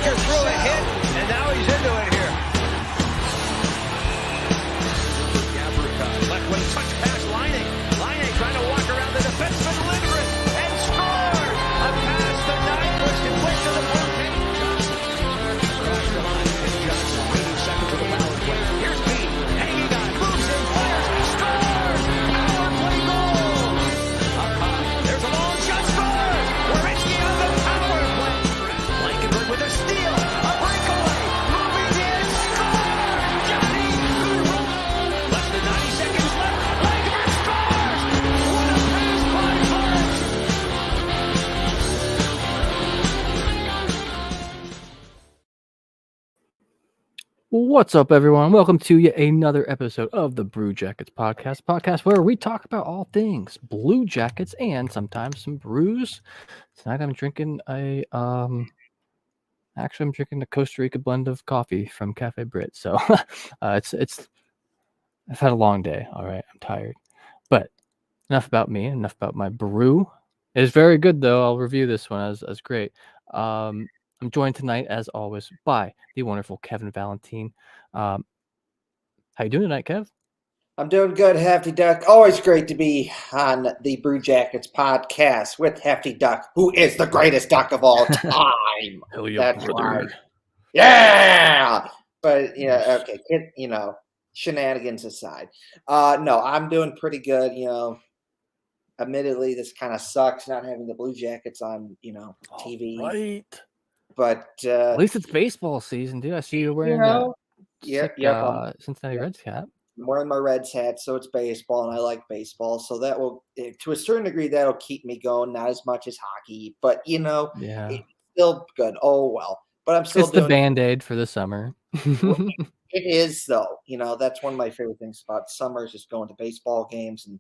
Texier threw a hit, and now he's into it here. Left wing touch pass, Laine. Laine trying to walk around the defenseman, Lindgren, and score! A pass to Nyquist and went to the bullpen. Across the line, it's just 80 seconds of the power play. Here's Bean, hanging on, moves in, fires, scores! Power play goal! Up high, there's a long shot, scores! Werenski on the power play. Blankenburg with a steal, a breakaway, moving in, score! Johnny Gaudreau! Less than 90 seconds left, Blankenburg scores! What a pass by Forrest! What's up, everyone? Welcome to yet another episode of the Brew Jackets podcast where we talk about all things Blue Jackets and sometimes some brews. Tonight I'm drinking I'm drinking a Costa Rica blend of coffee from Cafe Brit. So I've had a long day. All right, I'm tired. But enough about me, enough about my brew. It is very good though. I'll review this one as great. I'm joined tonight, as always, by the wonderful Kevin Valentine. How you doing tonight, Kev? I'm doing good, Hefty Duck. Always great to be on the Brew Jackets podcast with Hefty Duck, who is the greatest duck of all time. Hell yeah, That's brother. right. Yeah. But okay, shenanigans aside. No, I'm doing pretty good. Admittedly, this kind of sucks not having the Blue Jackets on, TV. Right. But At least it's baseball season, dude. I see you wearing I'm Cincinnati Reds cap. wearing my Reds hat, so it's baseball, and I like baseball. So that will, to a certain degree, that'll keep me going. Not as much as hockey, but Yeah, it's still good. Oh well, but I'm still it's doing the Band-Aid for the summer. It is though. That's one of my favorite things about summer is just going to baseball games, and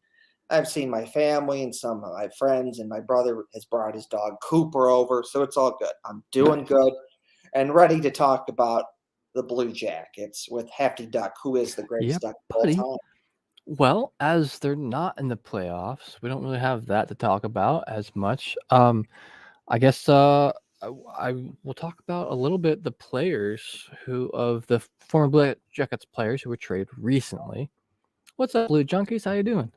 I've seen my family and some of my friends, and my brother has brought his dog Cooper over, so it's all good. I'm doing good and ready to talk about the Blue Jackets with Hefty Duck, who is the greatest duck of all time. Well, as they're not in the playoffs, we don't really have that to talk about as much. I guess I will talk about a little bit the players of the former Blue Jackets players who were traded recently. What's up, Blue Junkies? How you doing?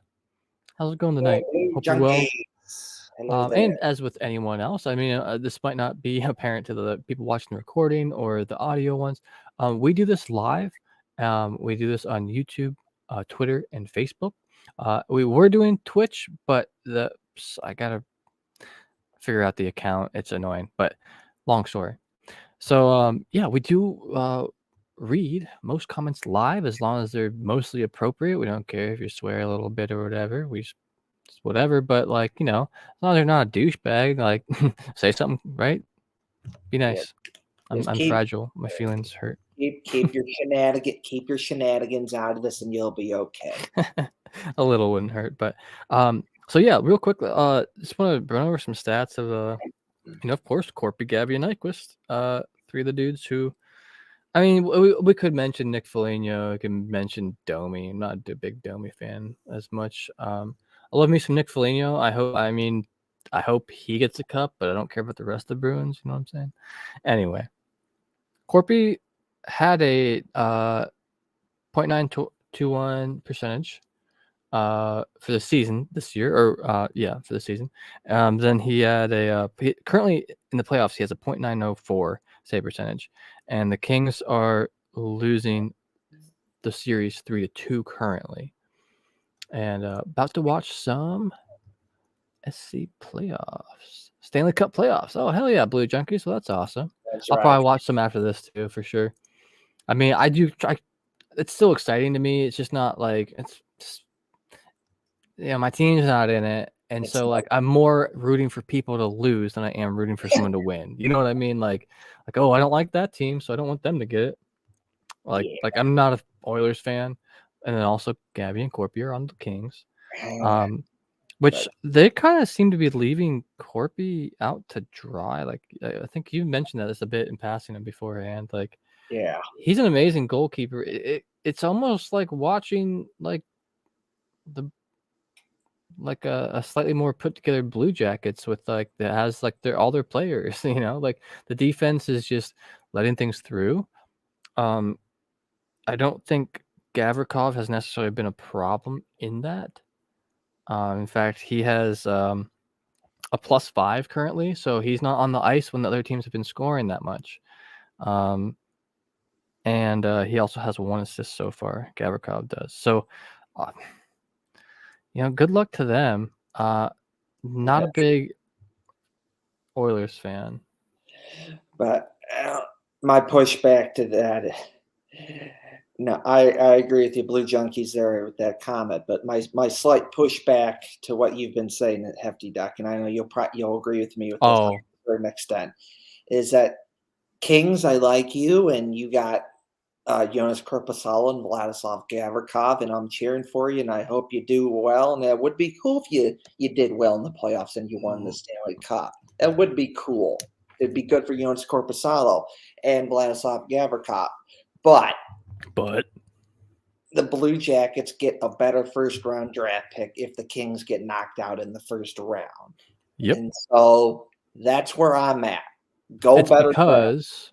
How's it going tonight? Hope you're well. And as with anyone else, I mean, this might not be apparent to the people watching the recording or the audio ones. We do this live. We do this on YouTube, Twitter, and Facebook. We were doing Twitch, but I gotta figure out the account. It's annoying, but long story. So we do read most comments live as long as they're mostly appropriate. We don't care if you swear a little bit or whatever. We just whatever, but as long as you're not a douchebag, like say something, right? Be nice. I'm fragile. My feelings hurt. Keep your shenanigans out of this, and you'll be okay. A little wouldn't hurt, but so yeah, real quick, just want to run over some stats of of course, Corpy, Gabby, and Nyquist, three of the dudes who, I mean, we could mention Nick Foligno, we can mention Domi. I'm not a big Domi fan as much. I love me some Nick Foligno. I hope he gets a cup, but I don't care about the rest of the Bruins. You know what I'm saying? Anyway, Corpy had a 0.921 percentage for the season this year, or for the season. Then he had currently in the playoffs he has a 0.904 save percentage, and the Kings are losing the series 3-2 currently. And about to watch some SC playoffs, Stanley Cup playoffs. Oh, hell yeah, Blue Junkies. So that's awesome. I'll probably watch some after this too, for sure. I mean, I do try. It's still exciting to me. It's just not like my team's not in it. And so I'm more rooting for people to lose than I am rooting for someone to win. You know what I mean? Like, oh, I don't like that team, so I don't want them to get it. Like I'm not an Oilers fan. And then also Gabby and Corpy are on the Kings, which they kind of seem to be leaving Corpy out to dry. Like I think you mentioned that just a bit in passing him beforehand. Like, yeah, he's an amazing goalkeeper. It's almost like watching like the like a slightly more put together Blue Jackets with like that has like all their players. Like the defense is just letting things through. I don't think Gavrikov has necessarily been a problem in that. In fact, he has a +5 currently, so he's not on the ice when the other teams have been scoring that much. And he also has 1 assist so far. Gavrikov does. So, good luck to them. Not a big Oilers fan. But my pushback to that, no, I agree with you, Blue Junkies there with that comment. But my slight pushback to what you've been saying, Hefty Duck, and I know you'll agree with me with this to a certain extent, is that Kings, I like you, and you got Jonas Korpisalo and Vladislav Gavrikov, and I'm cheering for you, and I hope you do well. And it would be cool if you did well in the playoffs and you won the Stanley Cup. That would be cool. It'd be good for Jonas Korpisalo and Vladislav Gavrikov. But the Blue Jackets get a better first-round draft pick if the Kings get knocked out in the first round. Yep. And so that's where I'm at. It's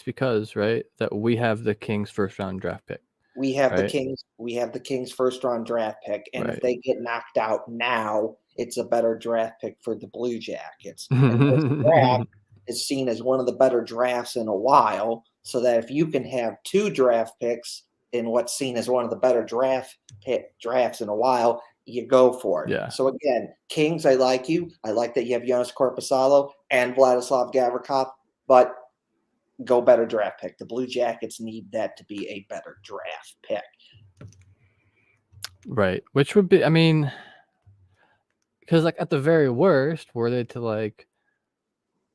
because, right, that we have the Kings first-round draft pick. We have the Kings first-round draft pick, and if they get knocked out now, it's a better draft pick for the Blue Jackets. And this draft is seen as one of the better drafts in a while, so that if you can have 2 draft picks in what's seen as one of the better drafts in a while, you go for it. Yeah. So again, Kings, I like you. I like that you have Jonas Korpisalo and Vladislav Gavrikov, but go better draft pick. The Blue Jackets need that to be a better draft pick. Right. Which would be, because like at the very worst, were they to like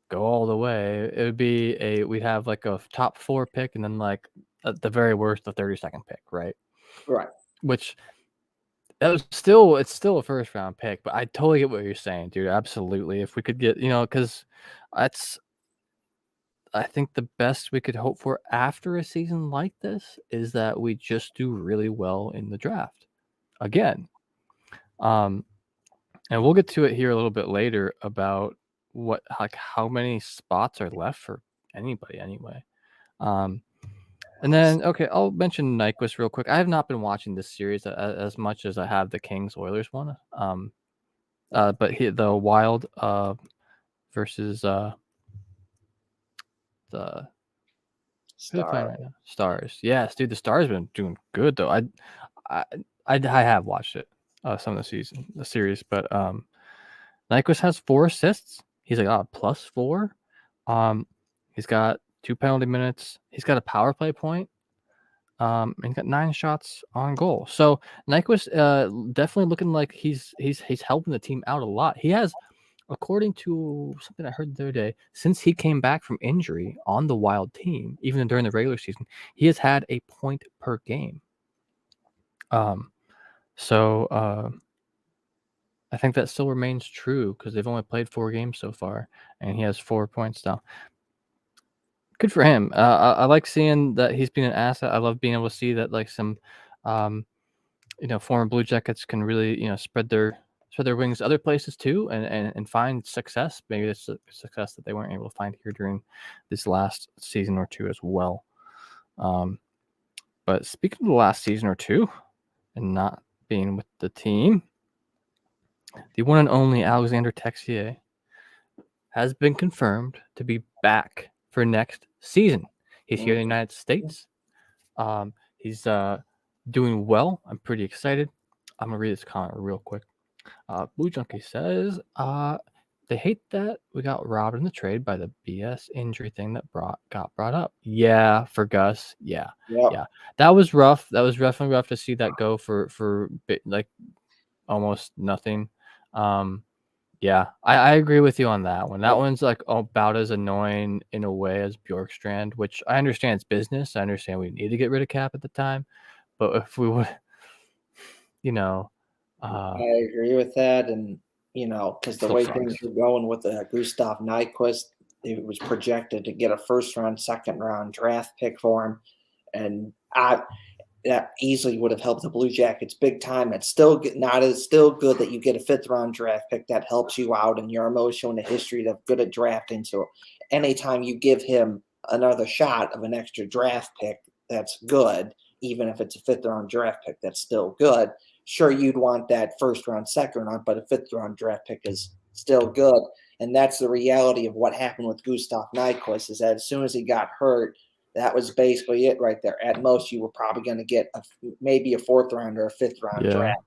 go all the way, it would be we'd have like a top 4 pick and then like at the very worst, the 32nd pick, right? Right. Which it's still a first round pick, but I totally get what you're saying, dude. Absolutely. If we could get, because I think the best we could hope for after a season like this is that we just do really well in the draft again. And we'll get to it here a little bit later about how many spots are left for anybody anyway. And then, okay, I'll mention Nyquist real quick. I have not been watching this series as much as I have the Kings Oilers one. But the Wild versus the Stars. Right now? Stars. Yes, dude, the Stars have been doing good though. I have watched it some of the series, but Nyquist has 4 assists. He's like +4. He's got 2 penalty minutes. He's got a power play point. And he's got 9 shots on goal. So Nyquist definitely looking like he's helping the team out a lot. He has, according to something I heard the other day, since he came back from injury on the Wild team, even during the regular season, he has had a point per game. So I think that still remains true because they've only played 4 games so far, and he has 4 points now. Good for him. I like seeing that he's been an asset. I love being able to see that like some, former Blue Jackets can really, spread their wings other places too, and find success. Maybe it's a success that they weren't able to find here during this last season or 2 as well. But speaking of the last season or 2 and not being with the team, the one and only Alexander Texier has been confirmed to be back for next season. He's here in the United States. He's doing well. I'm pretty excited. I'm gonna read this comment real quick. Blue Junkie says, they hate that we got robbed in the trade by the BS injury thing that got brought up. Yeah, for Gus. Yeah. That was rough. That was definitely rough to see that go for like almost nothing. Yeah, I agree with you on that one. That one's like about as annoying in a way as Bjorkstrand, which I understand it's business. I understand we need to get rid of Cap at the time, but if we would, I agree with that, and because the way things are going with Gustav Nyquist, it was projected to get a first-round, second-round draft pick for him, and that easily would have helped the Blue Jackets big time. It's still still good that you get a 5th-round draft pick that helps you out, and Yarmo showing a history that's good at drafting. So anytime you give him another shot of an extra draft pick, that's good. Even if it's a 5th-round draft pick, that's still good. Sure, you'd want that 1st-round, 2nd-round, but a 5th-round draft pick is still good. And that's the reality of what happened with Gustav Nyquist, is that as soon as he got hurt, that was basically it right there. At most, you were probably going to get maybe a 4th-round or a 5th-round draft.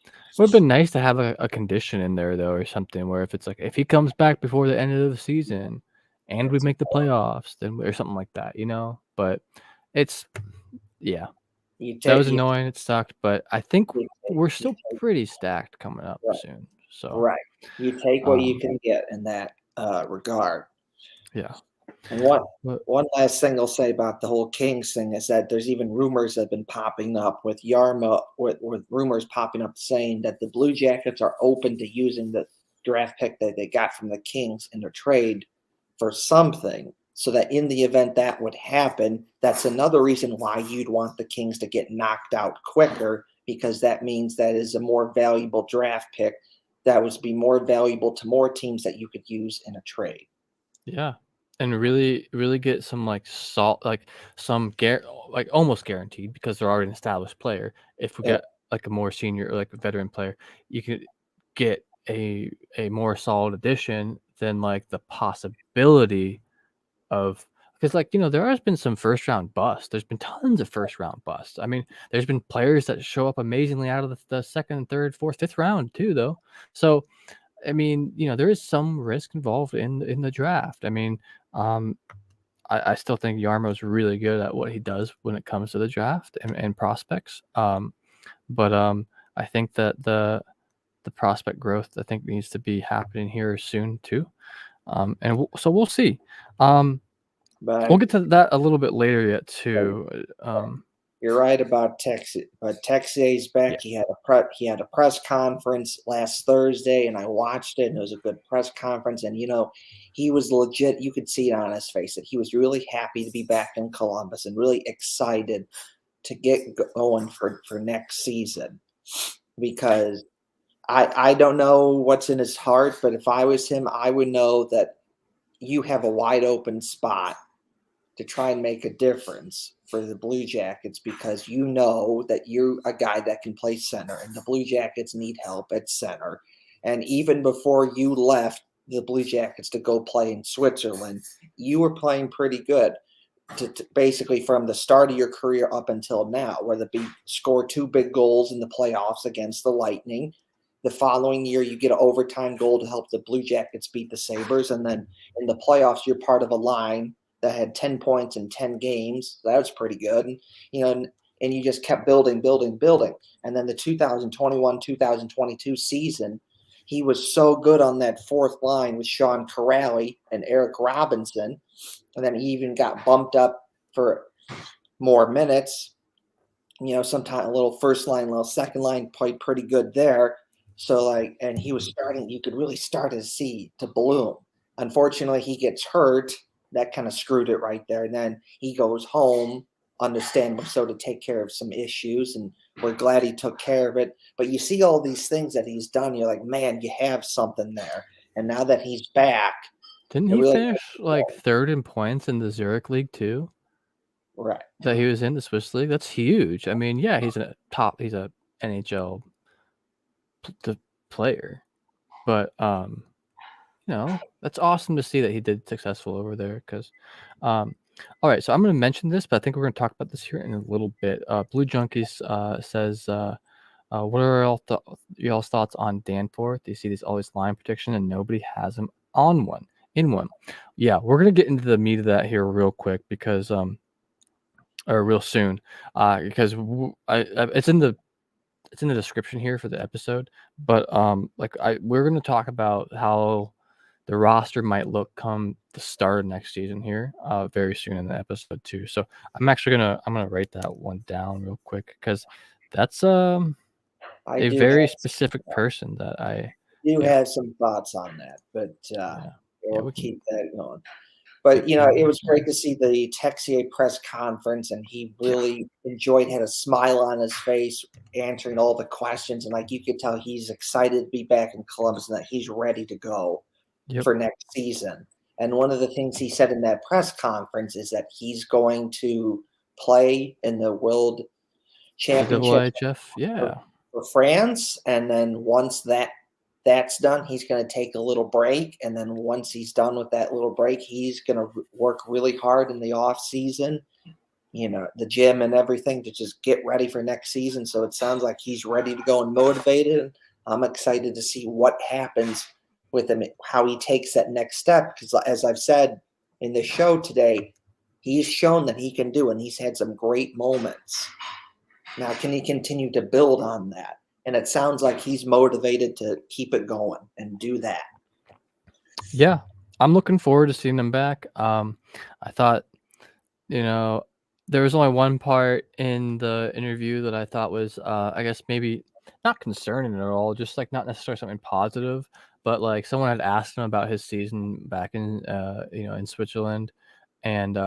It would have been nice to have a condition in there, though, or something where if it's like, if he comes back before the end of the season and we make the playoffs, then or something like that, But it's, yeah. That was annoying. It sucked, but I think we're still pretty stacked coming up soon. So you take what you can get in that regard. Yeah. And one last thing I'll say about the whole Kings thing is that there's even rumors that have been popping up with Yarmo, with rumors popping up saying that the Blue Jackets are open to using the draft pick that they got from the Kings in their trade for something. So that in the event that would happen, that's another reason why you'd want the Kings to get knocked out quicker, because that means that is a more valuable draft pick that would be more valuable to more teams that you could use in a trade. Yeah. And really, really get some almost guaranteed, because they're already an established player. If we get like a more senior, like a veteran player, you could get a more solid addition than like the possibility of, because there has been some 1st-round busts. There's been tons of 1st-round busts. I mean, there's been players that show up amazingly out of the 2nd, 3rd, 4th, 5th round too, though. So I mean, there is some risk involved in the draft. I mean, I still think Yarmo's really good at what he does when it comes to the draft and prospects. But I think that the prospect growth, I think, needs to be happening here soon too. And so we'll see. We'll get to that a little bit later yet too. You're right about Texier, but Texier's back. Yeah. He had a press conference last Thursday, and I watched it, and it was a good press conference. And he was legit. You could see it on his face that he was really happy to be back in Columbus and really excited to get going for next season. Because I don't know what's in his heart, but if I was him, I would know that you have a wide open spot to try and make a difference for the Blue Jackets, because you know that you're a guy that can play center, and the Blue Jackets need help at center. And even before you left the Blue Jackets to go play in Switzerland, you were playing pretty good to basically from the start of your career up until now, where score 2 big goals in the playoffs against the Lightning. The following year, you get an overtime goal to help the Blue Jackets beat the Sabres. And then in the playoffs, you're part of a line that had 10 points in 10 games. That was pretty good. And you just kept building. And then the 2021-2022 season, he was so good on that 4th line with Sean Corrali and Eric Robinson. And then he even got bumped up for more minutes. Sometimes a little 1st line, a little 2nd line, played pretty good there. So and he was starting, you could really start to see to bloom. Unfortunately, he gets hurt. That kind of screwed it right there. And then he goes home, understandably so, to take care of some issues. And we're glad he took care of it. But you see all these things that he's done. You're like, man, you have something there. And now that he's back. Didn't he finish 3rd in points in the Zurich League too? Right. That he was in the Swiss League? That's huge. I mean, yeah, he's a NHL player. But that's awesome to see that he did successful over there. Because, all right, so I'm going to mention this, but I think we're going to talk about this here in a little bit. Blue Junkies says, what are y'all's thoughts on Danforth? You see these always line prediction, and nobody has him in one. Yeah, we're going to get into the meat of that here real quick, because or real soon, because it's in the description here for the episode. But we're going to talk about how the roster might look come the start of next season here, very soon in the episode too. So I'm gonna write that one down real quick, because that's a very specific person that I do have some thoughts on that, but we'll keep that going. But, it was great to see the Texier press conference, and he really had a smile on his face answering all the questions. And, you could tell he's excited to be back in Columbus and that he's ready to go for next season. And one of the things he said in that press conference is that he's going to play in the World Championship for France. And then once that's done, he's going to take a little break. And then once he's done with that little break, he's going to work really hard in the off season, the gym and everything to just get ready for next season. So it sounds like he's ready to go and motivated. I'm excited to see what happens with him, how he takes that next step. Because as I've said in the show today, he's shown that he can do, and he's had some great moments. Now, can he continue to build on that? And it sounds like he's motivated to keep it going and do that. Yeah, I'm looking forward to seeing him back. I thought, there was only one part in the interview that I thought was, I guess maybe not concerning at all, just not necessarily something positive, but someone had asked him about his season back in, in Switzerland, and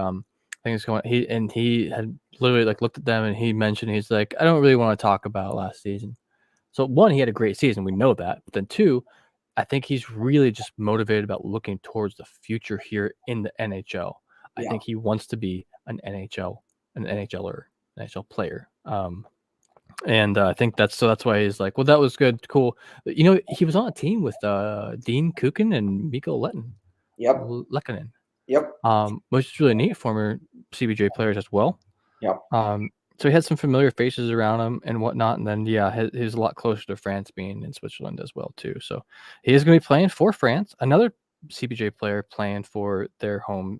things going. He had literally looked at them and he mentioned he's like, I don't really want to talk about last season. So one, he had a great season, we know that, but then two, I think he's really just motivated about looking towards the future here in the NHL. I think he wants to be an NHLer, NHL player. And I think that's why he's like, well, that was good, cool. He was on a team with Dean Kukin and Mikko Lehkonen. Which is really neat, former CBJ players as well. So he had some familiar faces around him and whatnot, and then he's a lot closer to France, being in Switzerland as well too. So he is going to be playing for France. Another CBJ player playing for their home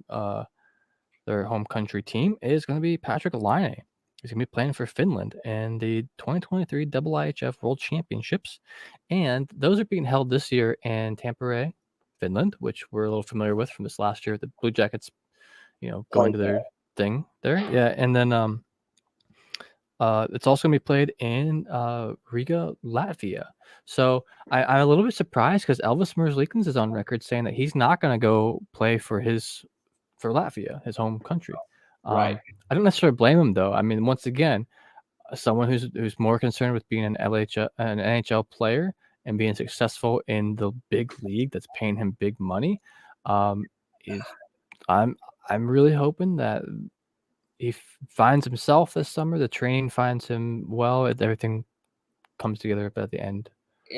country team is going to be Patrik Laine. He's going to be playing for Finland in the 2023 IIHF World Championships, and those are being held this year in Tampere, Finland, which we're a little familiar with from this last year. The Blue Jackets, going to their thing there, and then it's also going to be played in Riga, Latvia. So I'm a little bit surprised because Elvis Merzlikins is on record saying that he's not going to go play for Latvia, his home country. Right. I don't necessarily blame him, though. I mean, once again, someone who's more concerned with being an NHL player and being successful in the big league that's paying him big money, I'm really hoping that he finds himself this summer. The training finds him well. Everything comes together at the end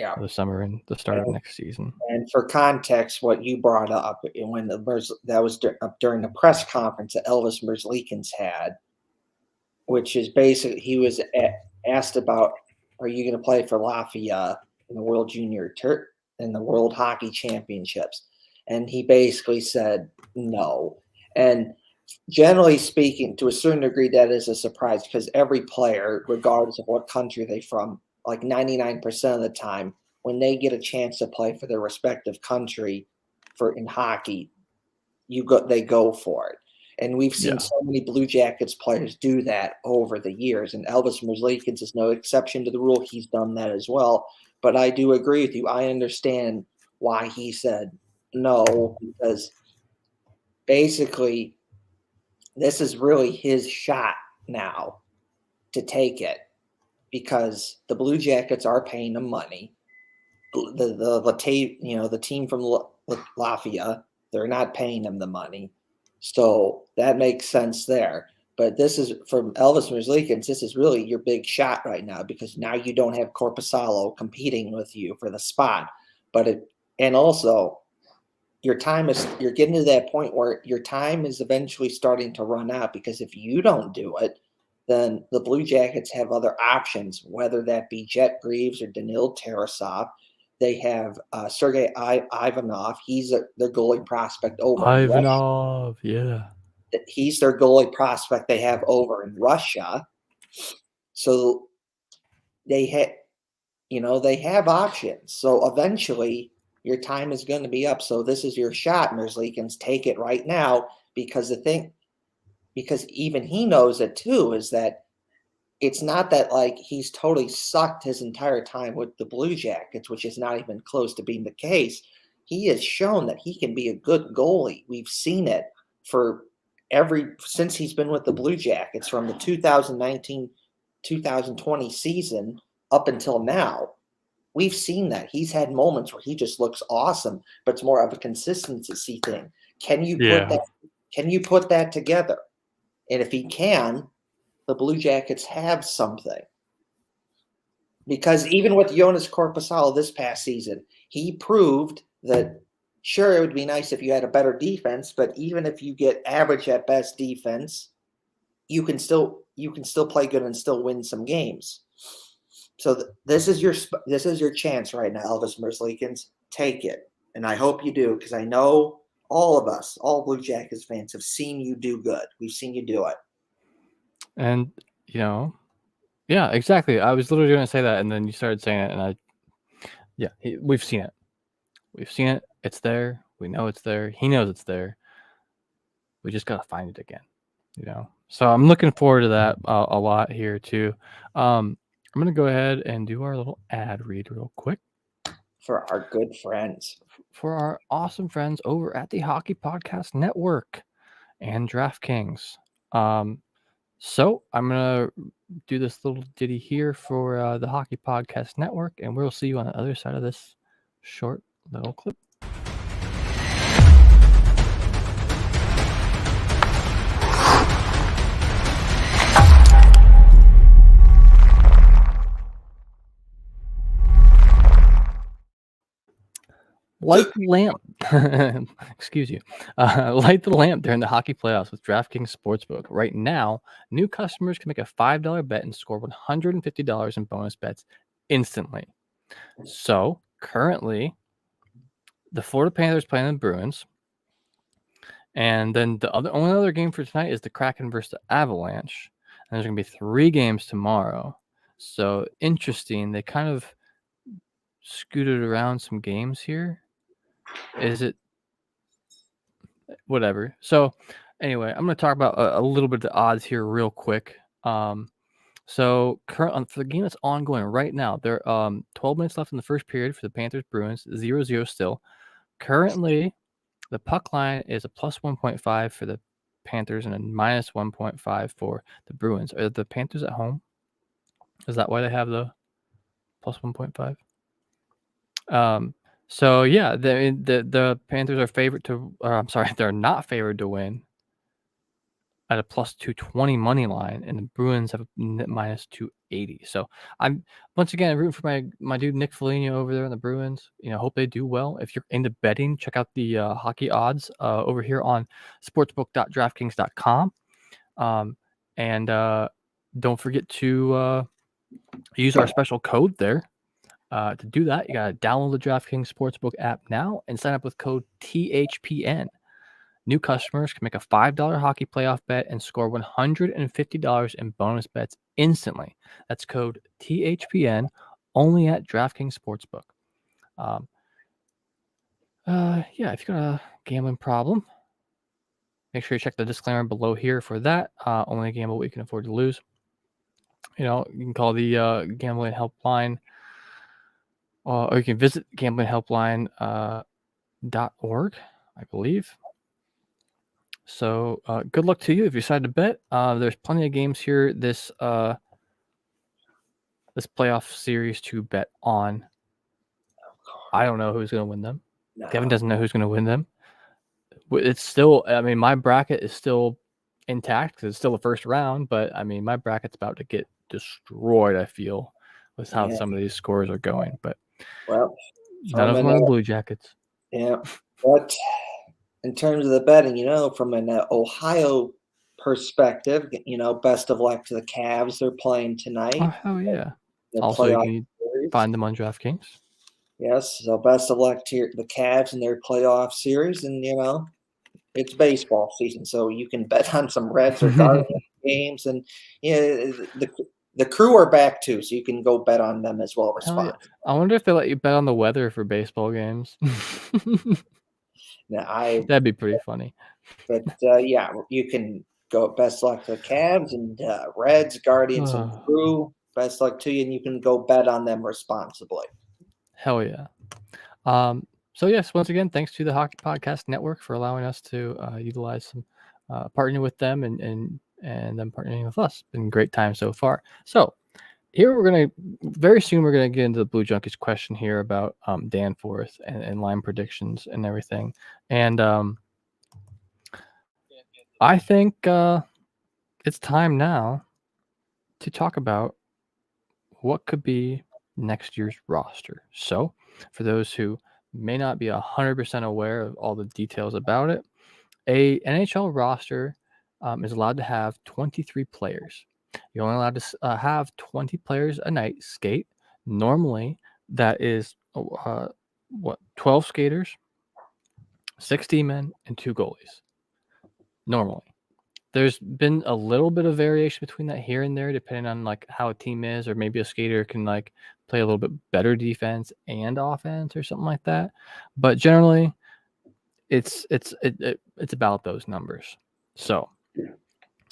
of the summer and the start of next season. And for context, what you brought up, when that was during the press conference that Elvis Merzlikins had, which is basically he was asked about, are you going to play for Latvia in the World Junior in the World Hockey Championships? And he basically said no. And generally speaking, to a certain degree, that is a surprise because every player, regardless of what country they're from, 99% of the time, when they get a chance to play for their respective country in hockey, they go for it. And we've seen so many Blue Jackets players do that over the years. And Elvis Merzlikins is no exception to the rule. He's done that as well. But I do agree with you. I understand why he said no, because basically this is really his shot now to take it because the Blue Jackets are paying him money. The team from Latvia, they're not paying him the money. So that makes sense there. But this is from Elvis Merzlikins, this is really your big shot right now because now you don't have Korpisalo competing with you for the spot. And also you're getting to that point where your time is eventually starting to run out because if you don't do it, then the Blue Jackets have other options, whether that be Jet Greaves or Danil Tarasov. They have Sergei Ivanov. He's their goalie prospect over Ivanov, yeah. He's their goalie prospect they have over in Russia. So they have options. So eventually your time is going to be up. So this is your shot, Merzlikins. Take it right now because even he knows it too, is that it's not that he's totally sucked his entire time with the Blue Jackets, which is not even close to being the case. He has shown that he can be a good goalie. We've seen it since he's been with the Blue Jackets from the 2019-2020 season up until now. We've seen that. He's had moments where he just looks awesome, but it's more of a consistency thing. Can you put that together? And if he can, the Blue Jackets have something. Because even with Jonas Korpisalo this past season, he proved that sure, it would be nice if you had a better defense, but even if you get average at best defense, you can still play good and still win some games. So this is your chance right now, Elvis Merzlikins. Take it, and I hope you do, because I know all of us, all Blue Jackets fans, have seen you do good. We've seen you do it. And yeah, exactly. I was literally going to say that, and then you started saying it, and we've seen it. We've seen it. It's there. We know it's there. He knows it's there. We just got to find it again, So I'm looking forward to that a lot here too. I'm going to go ahead and do our little ad read real quick. For our good friends. For our awesome friends over at the Hockey Podcast Network and DraftKings. So I'm going to do this little ditty here for the Hockey Podcast Network, and we'll see you on the other side of this short little clip. Light the lamp. Excuse you. Light the lamp during the hockey playoffs with DraftKings Sportsbook. Right now, new customers can make a $5 bet and score $150 in bonus bets instantly. So currently, the Florida Panthers playing the Bruins, and then the only other game for tonight is the Kraken versus the Avalanche. And there's going to be 3 games tomorrow. So interesting. They kind of scooted around some games here. Is it whatever? So anyway, I'm going to talk about a little bit of the odds here real quick. So current for the game that's ongoing right now, there 12 minutes left in the first period for the Panthers Bruins, 0-0 still. Currently, the puck line is a plus 1.5 for the Panthers and a minus 1.5 for the Bruins. Are the Panthers at home? Is that why they have the plus 1.5? So yeah, the Panthers are favored to. I'm sorry, they're not favored to win at a plus 220 money line, and the Bruins have a minus 280. So I'm once again rooting for my dude Nick Foligno over there in the Bruins. Hope they do well. If you're into betting, check out the hockey odds over here on sportsbook.draftkings.com. And don't forget to use our special code there. To do that, you got to download the DraftKings Sportsbook app now and sign up with code THPN. New customers can make a $5 hockey playoff bet and score $150 in bonus bets instantly. That's code THPN only at DraftKings Sportsbook. If you got a gambling problem, make sure you check the disclaimer below here for that. Only gamble what you can afford to lose. You can call the gambling helpline, or you can visit gamblinghelpline.org, I believe. So good luck to you if you decide to bet. There's plenty of games here this playoff series to bet on. I don't know who's going to win them. No. Kevin doesn't know who's going to win them. It's still, my bracket is still intact because it's still the first round, but my bracket's about to get destroyed, I feel, with how some of these scores are going. But none of them are the Blue Jackets. Yeah, but in terms of the betting, from an Ohio perspective, best of luck to the Cavs. They're playing tonight. Oh, hell yeah. Also, you can find them on DraftKings. Yes, so best of luck to the Cavs in their playoff series. And, it's baseball season, so you can bet on some Reds or Guardians games. And, the Crew are back, too, so you can go bet on them as well. Yeah. I wonder if they let you bet on the weather for baseball games. That'd be pretty funny. But you can go best luck to the Cavs and Reds, Guardians, and Crew. Best luck to you, and you can go bet on them responsibly. Hell yeah. So yes, once again, thanks to the Hockey Podcast Network for allowing us to utilize some partnering with them and them partnering with us. Been a great time so far. So here very soon we're gonna get into the Blue Junkies question here about Danforth and line predictions and everything. And I think it's time now to talk about what could be next year's roster. So for those who may not be 100% aware of all the details about it, a NHL roster is allowed to have 23 players. You're only allowed to have 20 players a night skate. Normally, that is 12 skaters, 6 D-men, and 2 goalies. Normally. There's been a little bit of variation between that here and there, depending on like how a team is, or maybe a skater can like play a little bit better defense and offense or something like that. But generally, it's about those numbers. So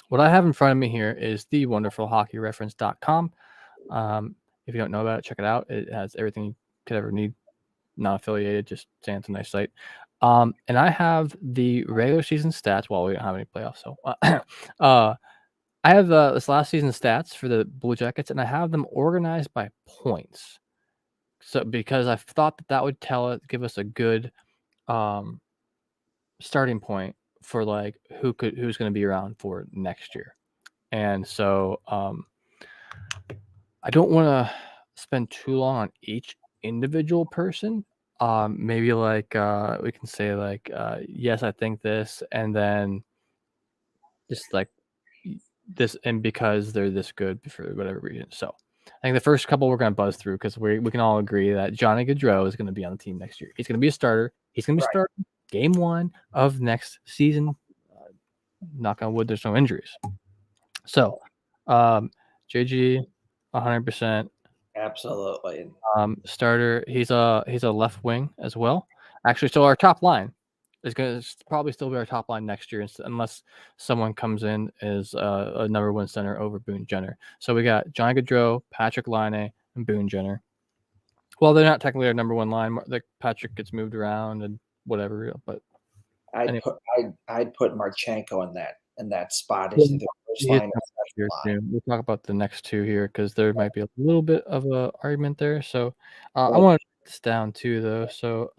what I have in front of me here is the wonderful hockeyreference.com. If you don't know about it, check it out. It has everything you could ever need. Not affiliated, just saying it's a nice site. And I have the regular season stats. Well, we don't have any playoffs, so I have this last season stats for the Blue Jackets, and I have them organized by points. So because I thought that would give us a good starting point for like who's going to be around for next year. And so I don't want to spend too long on each individual person. Maybe like we can say like yes, I think this, and then just like this, and because they're this good for whatever reason. So I think the first couple we're going to buzz through because we can all agree that Johnny Gaudreau is going to be on the team next year. He's going to be a starter. He's going to be starting game 1 of next season. Knock on wood, there's no injuries. So JG 100%. Absolutely. Starter. He's a left wing as well. Actually, so our top line is going to probably still be our top line next year, unless someone comes in as a number 1 center over Boone Jenner. So we got John Gaudreau, Patrick Laine, and Boone Jenner. Well, they're not technically our number 1 line. Like Patrick gets moved around and whatever, but I'd put Marchenko in that spot as the first line. We'll talk about the next 2 here because there might be a little bit of a argument there. So I want to write this down too, though. So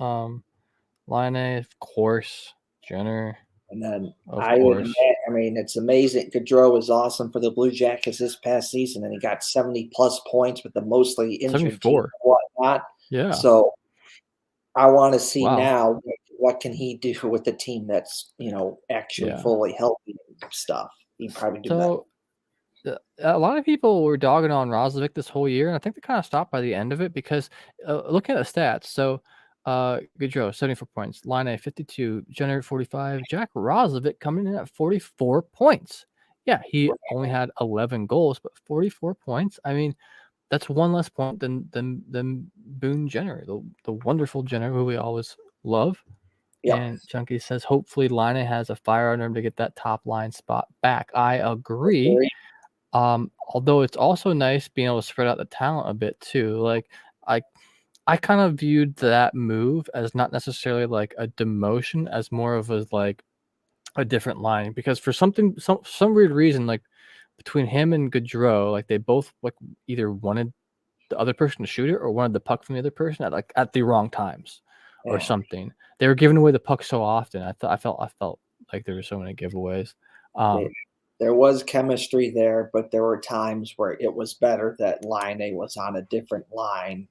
Laine, of course, Jenner, and then of course. I mean, it's amazing. Gaudreau was awesome for the Blue Jackets this past season, and he got 70+ points with the mostly injured team and whatnot. Yeah. So I want to see now what can he do with the team that's actually fully healthy and stuff. He probably do better. A lot of people were dogging on Roslovic this whole year, and I think they kind of stopped by the end of it because looking at the stats. So Gaudreau 74 points, Laine 52, Jenner 45, Jack Roslovic coming in at 44 points. Yeah, he only had 11 goals, but 44 points. I mean, that's 1 less point than Boone Jenner, the wonderful Jenner who we always love. Yeah. And Chunky says hopefully Laine has a fire under him to get that top line spot back. I agree. Although it's also nice being able to spread out the talent a bit too. Like I kind of viewed that move as not necessarily like a demotion, as more of a different line, because for some weird reason, like between him and Gaudreau, like they both like either wanted the other person to shoot it or wanted the puck from the other person at the wrong times or something. They were giving away the puck so often. I felt like there were so many giveaways. There was chemistry there, but there were times where it was better that Laine was on a different line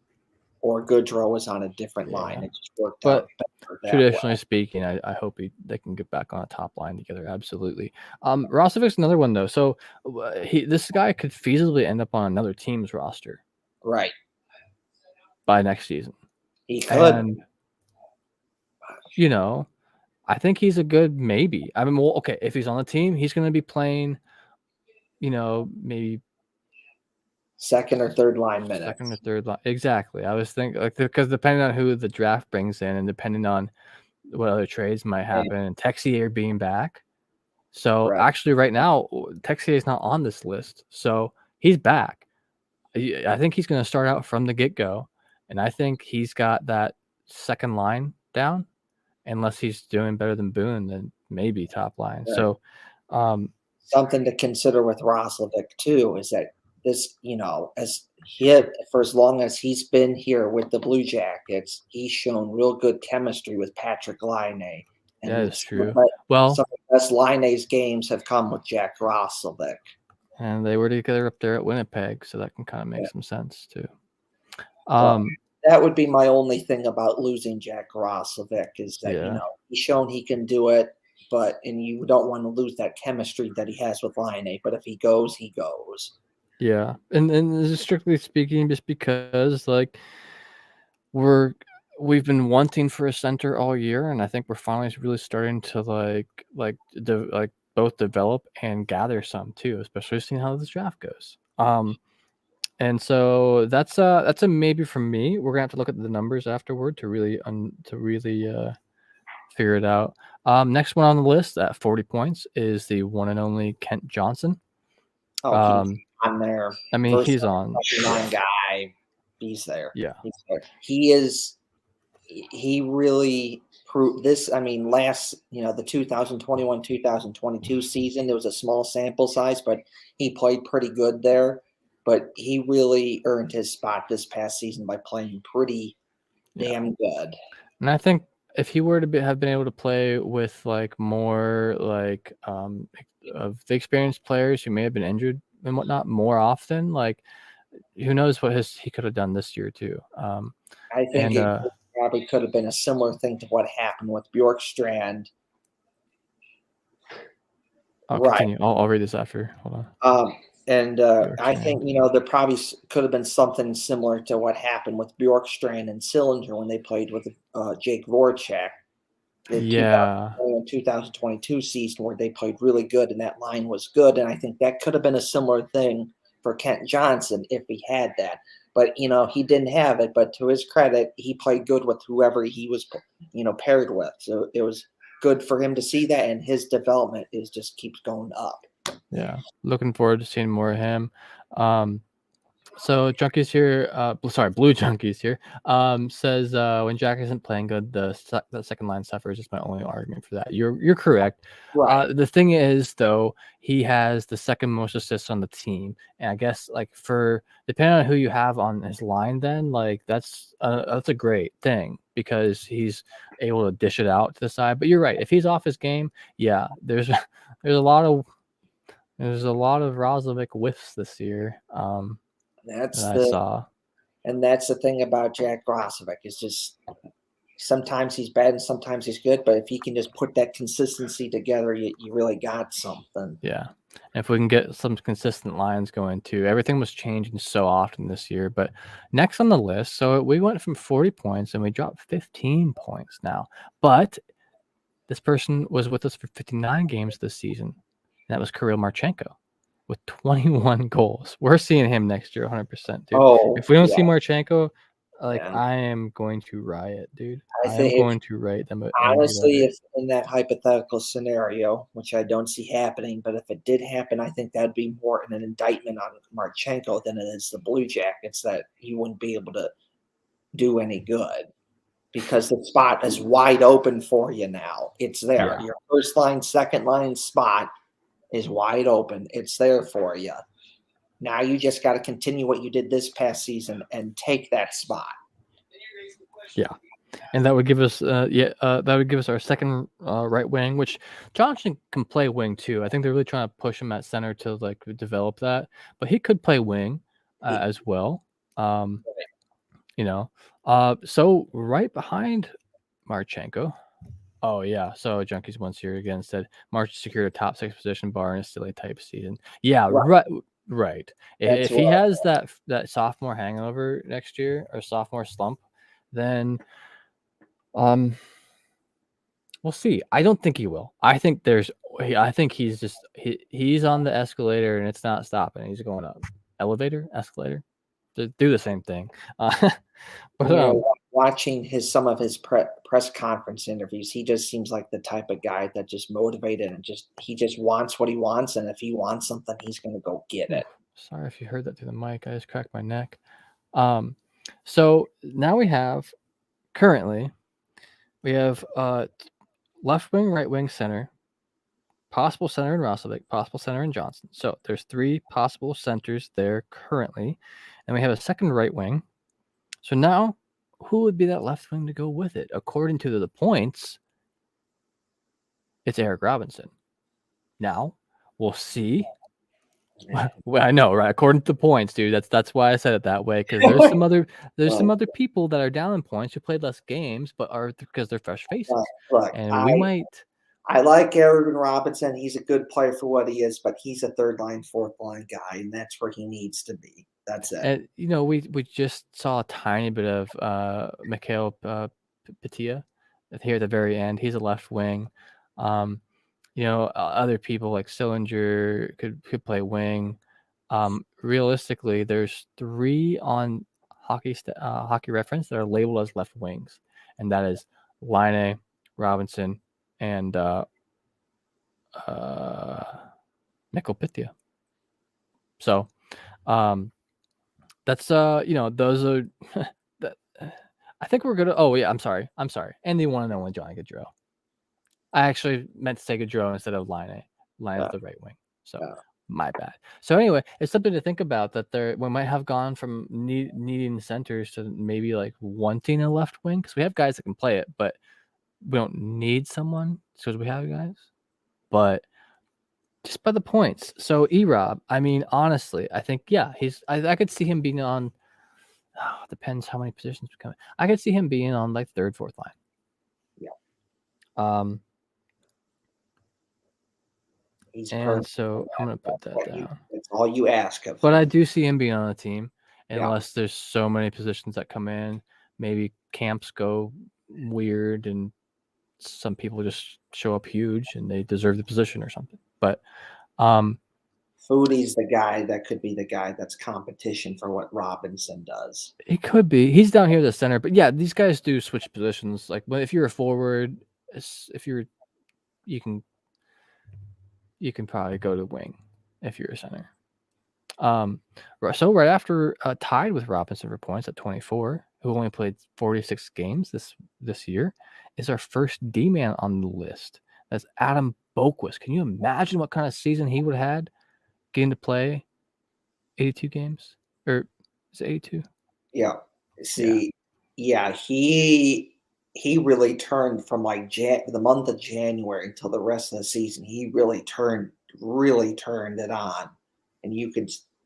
or Gaudreau was on a different line. It just worked out better. Traditionally speaking, I hope they can get back on a top line together. Absolutely. Roslovic's another one though. So this guy could feasibly end up on another team's roster. Right. By next season. He could. And, I think he's a good maybe. I mean, well, okay, if he's on the team, he's going to be playing, maybe second or third line minutes. Second or third line. Exactly. I was thinking because depending on who the draft brings in and depending on what other trades might happen, and Texier being back. So actually right now, Texier is not on this list. So he's back. I think he's going to start out from the get-go. And I think he's got that second line down. Unless he's doing better than Boone, then maybe top line. Right. So, Something to consider with Roslovic too is that this, for as long as he's been here with the Blue Jackets, he's shown real good chemistry with Patrick Laine. yeah, And it's true. Well, some of the best Laine's games have come with Jack Roslovic. and they were together up there at Winnipeg, so that can kind of make Yeah. some sense too. So that would be my only thing about losing Jack Roslovic is that, Yeah. he's shown he can do it, and you don't want to lose that chemistry that he has with Laine. But if he goes, he goes. Yeah, and strictly speaking, just because like we've been wanting for a center all year, and I think we're finally really starting to like both develop and gather some too, especially seeing how this draft goes. And so that's a maybe from me. We're gonna have to look at the numbers afterward to really figure it out. Next one on the list at 40 points is the one and only Kent Johnson. Oh, he's on there. I mean, he's on. Guy. He's there. Yeah. He's there. He really proved this. I mean, last, the 2021-2022 season, there was a small sample size, but he played pretty good there. But he really earned his spot this past season by playing pretty damn good. And I think if he were to have been able to play with like more like of the experienced players who may have been injured and whatnot more often, like who knows what he could have done this year too. I think it probably could have been a similar thing to what happened with Bjorkstrand. I'll continue. I'll read this after. Hold on. I think, there probably could have been something similar to what happened with Bjorkstrand and Sillinger when they played with Jake Voracek. The 2022 season where they played really good and that line was good. And I think that could have been a similar thing for Kent Johnson if he had that. But, he didn't have it. But to his credit, he played good with whoever he was, paired with. So it was good for him to see that. And his development just keeps going up. Yeah, looking forward to seeing more of him. So Junkies here, Blue Junkies here, says when Jack isn't playing good, the second line suffers. Is my only argument for that. You're correct. Right. The thing is, though, he has the second most assists on the team, and I guess like depending on who you have on his line, then like that's a great thing because he's able to dish it out to the side. But you're right. If he's off his game, yeah, there's a lot of Roslovic whiffs this year. That's the thing about Jack Roslovic is just sometimes he's bad and sometimes he's good, but if he can just put that consistency together, you really got something. Yeah. And if we can get some consistent lines going too, everything was changing so often this year. But next on the list, so we went from 40 points and we dropped 15 points now. But this person was with us for 59 games this season. And that was Kirill Marchenko with 21 goals. We're seeing him next year 100%, dude. If we don't see Marchenko, I am going to riot, dude. I am going to write them. Honestly, if in that hypothetical scenario, which I don't see happening, but if it did happen, I think that'd be more an indictment on Marchenko than it is the Blue Jackets that he wouldn't be able to do any good because the spot is wide open for you now. It's there. Your first line, second line spot is wide open. It's there for you. Now you just got to continue what you did this past season and take that spot. Yeah, and that would give us our second right wing, which Johnson can play wing too. I think they're really trying to push him at center to like develop that, but he could play wing as well. So right behind Marchenko. Oh yeah, so Junkies once here again said March secured a top 6 position bar in a silly type season. Yeah, right. If he has that sophomore hangover next year or sophomore slump, then we'll see. I don't think he will. I think he's on the escalator and it's not stopping. He's going up. Elevator, escalator, do the same thing. Watching some of his press conference interviews, he just seems like the type of guy that just motivated and he just wants what he wants, and if he wants something, he's going to go get it. Sorry if you heard that through the mic. I just cracked my neck. So now we have left wing, right wing, center. possible center in Roslovic, possible center in Johnson. So there's 3 possible centers there currently, and we have a second right wing. So now, who would be that left wing to go with it? According to the points, it's Eric Robinson. Now, we'll see. Well, I know, right? According to the points, dude. That's why I said it that way, because there's some other people that are down in points who played less games, but are because they're fresh faces, Look, and we might. I like Aaron Robinson. He's a good player for what he is, but he's a third line, fourth line guy, and that's where he needs to be. That's it. And we just saw a tiny bit of Mikhail Patia here at the very end. He's a left wing. Other people like Sillinger could play wing. Realistically, there's 3 on hockey reference that are labeled as left wings, and that is Laine, Robinson, and Mikhail Patia. So, that's those are I think we're gonna. Oh yeah, I'm sorry, and the one and only Johnny Gaudreau. I actually meant to say Gaudreau instead of Laine. Laine's the right wing, so my bad. So anyway, it's something to think about that we might have gone from needing centers to maybe like wanting a left wing, because we have guys that can play it, but we don't need someone because we have guys. But just by the points. So E-Rob, I mean, honestly, I think I could see him being on. Depends how many positions become. I could see him being on like third, fourth line. Yeah. And so I'm gonna put that down. That's all you ask of. But I do see him being on the team, unless there's so many positions that come in. Maybe camps go weird, and some people just show up huge and they deserve the position or something. But Foodie's the guy that could be the guy that's competition for what Robinson does. He could be. He's down here at the center, but yeah, these guys do switch positions. Like, if you're a forward, you can probably go to wing if you're a center. So right after tied with Robinson for points at 24, who only played 46 games this year, is our first D-man on the list. That's Adam Boquist. Can you imagine what kind of season he would have had getting to play 82 games? Or is it 82? Yeah. See, he really turned from like the month of January until the rest of the season. He really turned it on. And it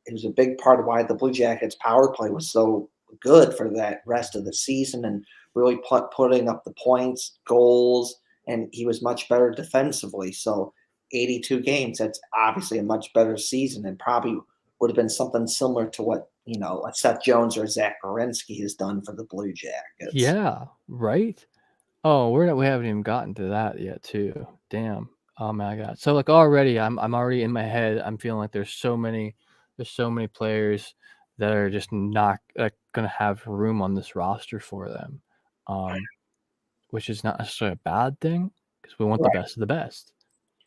was a big part of why the Blue Jackets power play was so good for that rest of the season, and really putting up the points, goals, and he was much better defensively. So 82 games, that's obviously a much better season, and probably would have been something similar to what, Seth Jones or Zach Werenski has done for the Blue Jackets. Yeah, right? Oh, we haven't even gotten to that yet, too. Damn. Oh my God. So like already I'm already in my head. I'm feeling like there's so many players that are just not gonna have room on this roster for them. Which is not necessarily a bad thing, because we want the best of the best.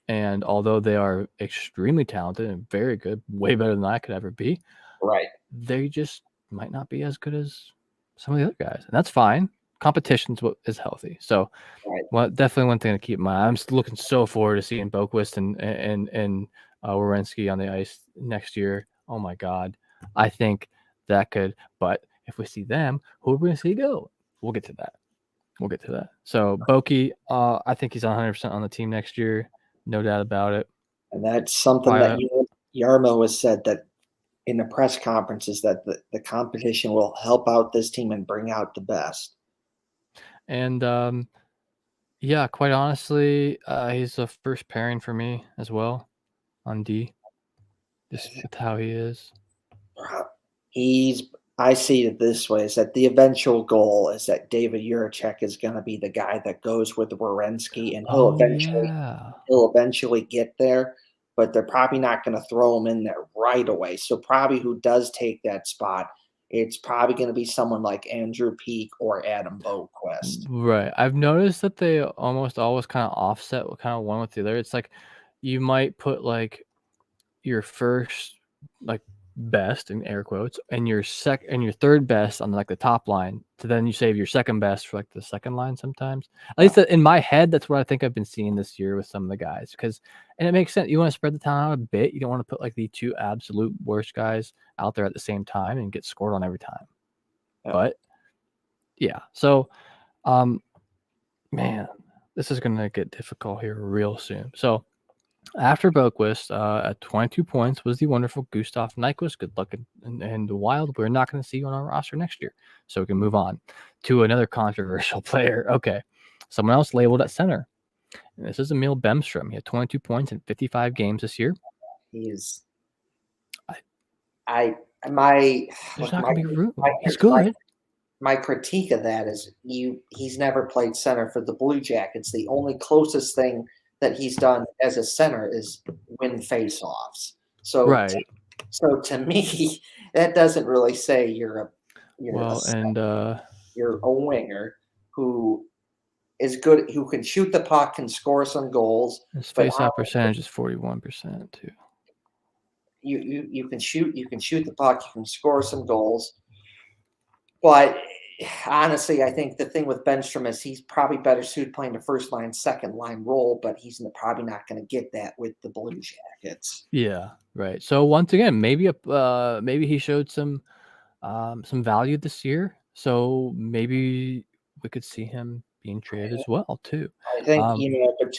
And although they are extremely talented and very good, way better than I could ever be, they just might not be as good as some of the other guys. And that's fine. Competition's what is healthy. So definitely one thing to keep in mind. I'm still looking so forward to seeing Boquist and Werenski on the ice next year. Oh my God. I think that could, but if we see them, who are we going to see go? We'll get to that. So Boki, I think he's 100% on the team next year. No doubt about it. And that's something that Yarmo has said, that in the press conferences, that the competition will help out this team and bring out the best. And quite honestly, he's the first pairing for me as well on D. Just with how he is. I see it this way, is that the eventual goal is that David Juracek is going to be the guy that goes with Werenski, and he'll eventually get there, but they're probably not going to throw him in there right away. So probably who does take that spot, it's probably going to be someone like Andrew Peak or Adam Boquist. Right. I've noticed that they almost always kind of offset kind of one with the other. It's like you might put like your first like best in air quotes, and your third best on like the top line. So then you save your second best for like the second line sometimes. At least in my head, that's what I think I've been seeing this year with some of the guys. And it makes sense. You want to spread the talent out a bit. You don't want to put like the two absolute worst guys out there at the same time and get scored on every time. Yeah. But yeah, so man, this is gonna get difficult here real soon. So after Boquist, at 22 points was the wonderful Gustav Nyquist. Good luck and the Wild. We're not going to see you on our roster next year. So we can move on to another controversial player. Okay. Someone else labeled at center. And this is Emil Bemstrom. He had 22 points in 55 games this year. He's There's not going to be room. He's good. My critique of that is he's never played center for the Blue Jackets. The only closest thing that he's done as a center is win faceoffs. So, right. So to me, that doesn't really say you're a winger who is good, who can shoot the puck and score some goals. His faceoff percentage is 41% too. You can shoot the puck, you can score some goals, but honestly, I think the thing with Bemstrom is he's probably better suited playing the first line, second line role, but he's probably not going to get that with the Blue Jackets. Yeah, right. So once again, maybe he showed some value this year. So maybe we could see him being traded as well too. I think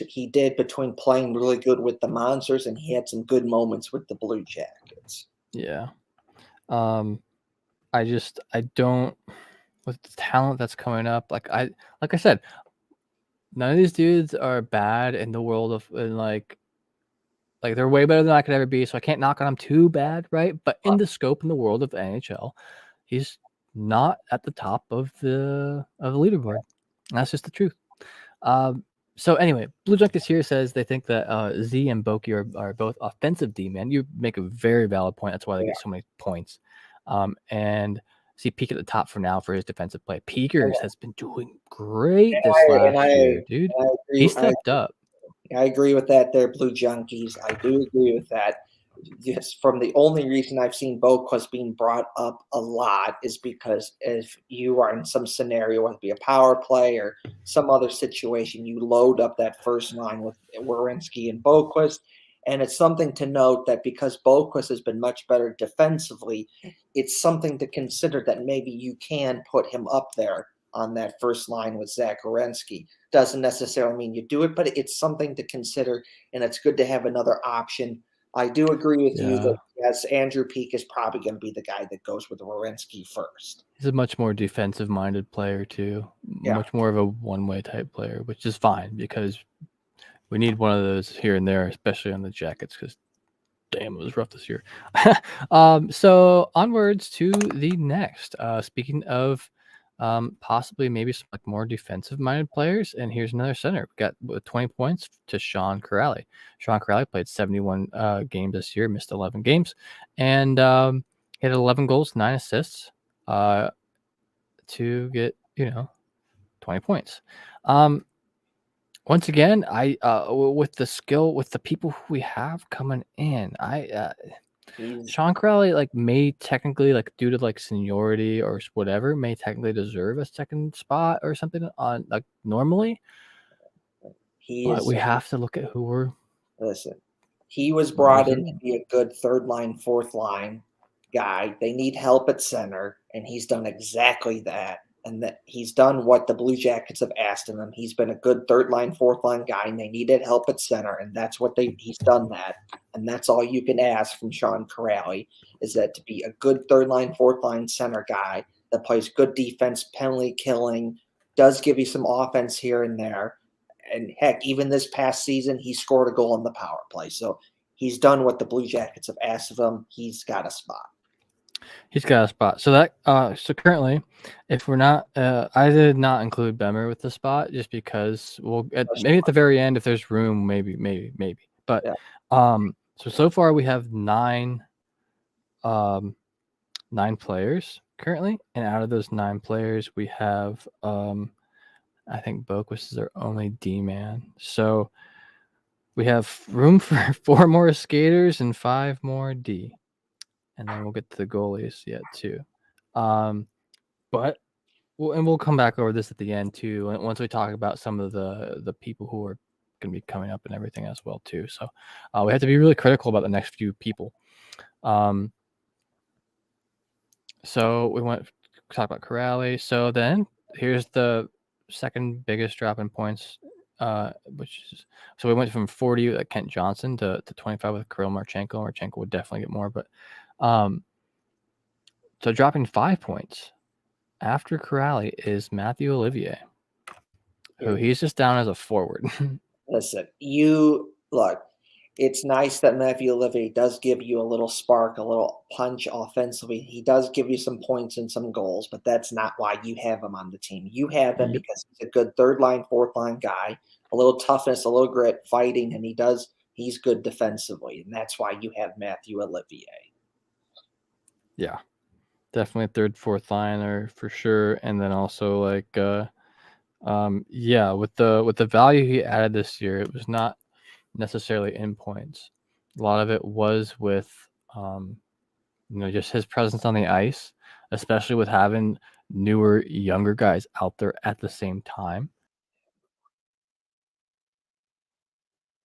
he did between playing really good with the Monsters and he had some good moments with the Blue Jackets. Yeah. I don't. With the talent that's coming up, like I said, none of these dudes are bad in the world of like they're way better than I could ever be. So I can't knock on him too bad, right? But in the scope in the world of the NHL, he's not at the top of the leaderboard. And that's just the truth. So anyway, Blue Jackets here says they think that Z and Boki are both offensive D-men. You make a very valid point. That's why they get so many points. And see Peak at the top for now for his defensive play. Peakers has been doing great this last year, dude. He stepped up. I agree with that there, Blue Junkies. I do agree with that. Yes, from the only reason I've seen Boquist being brought up a lot is because if you are in some scenario, whether it be a power play or some other situation, you load up that first line with Werenski and Boquist. And it's something to note that because Boquist has been much better defensively, it's something to consider that maybe you can put him up there on that first line with Zach Werenski. Doesn't necessarily mean you do it, but it's something to consider, and it's good to have another option. I do agree with you that, yes, Andrew Peak is probably going to be the guy that goes with Werenski first. He's a much more defensive-minded player, too. Yeah. Much more of a one-way type player, which is fine because we need one of those here and there, especially on the Jackets, because damn, it was rough this year. So onwards to the next. Speaking of possibly maybe some like more defensive-minded players, and here's another center. We got 20 points to Sean Corrali. Sean Corrali played 71 games this year, missed 11 games, and he had 11 goals, 9 assists to get 20 points. Once again, I with the skill, with the people who we have coming in, Sean Corrali may technically, due to seniority or whatever, may technically deserve a second spot or something on normally. But we have to look at who we're. Listen, he was brought in to be a good third line, fourth line guy. They need help at center, and he's done exactly that. And that he's done what the Blue Jackets have asked of him. He's been a good third line, fourth line guy, and they needed help at center, and that's what he's done that. And that's all you can ask from Sean Corrali, is that to be a good third line, fourth line center guy that plays good defense, penalty killing, does give you some offense here and there. And heck, even this past season, he scored a goal on the power play. So he's done what the Blue Jackets have asked of him. He's got a spot. He's got a spot. So that so currently, if we're not, I did not include Bemer with the spot just because maybe at the very end, if there's room, maybe. But so far we have nine players currently, and out of those 9 players, we have I think Boquist is our only D-man. So we have room for 4 more skaters and 5 more D. and then we'll get to the goalies yet too. But we'll come back over this at the end too, once we talk about some of the people who are going to be coming up and everything as well too. So we have to be really critical about the next few people. So we went to talk about Corrali. So then here's the second biggest drop in points, which is, so we went from 40 with Kent Johnson to 25 with Kirill Marchenko. Marchenko would definitely get more, but so dropping 5 points after Corrali is Matthew Olivier, who he's just down as a forward. Listen, look, it's nice that Matthew Olivier does give you a little spark, a little punch offensively. He does give you some points and some goals, but that's not why you have him on the team. You have him because he's a good third line, fourth line guy, a little toughness, a little grit, fighting, and he's good defensively, and that's why you have Matthew Olivier. Yeah, definitely third, fourth liner for sure, and then also like with the value he added this year, it was not necessarily in points. A lot of it was with just his presence on the ice, especially with having newer, younger guys out there at the same time.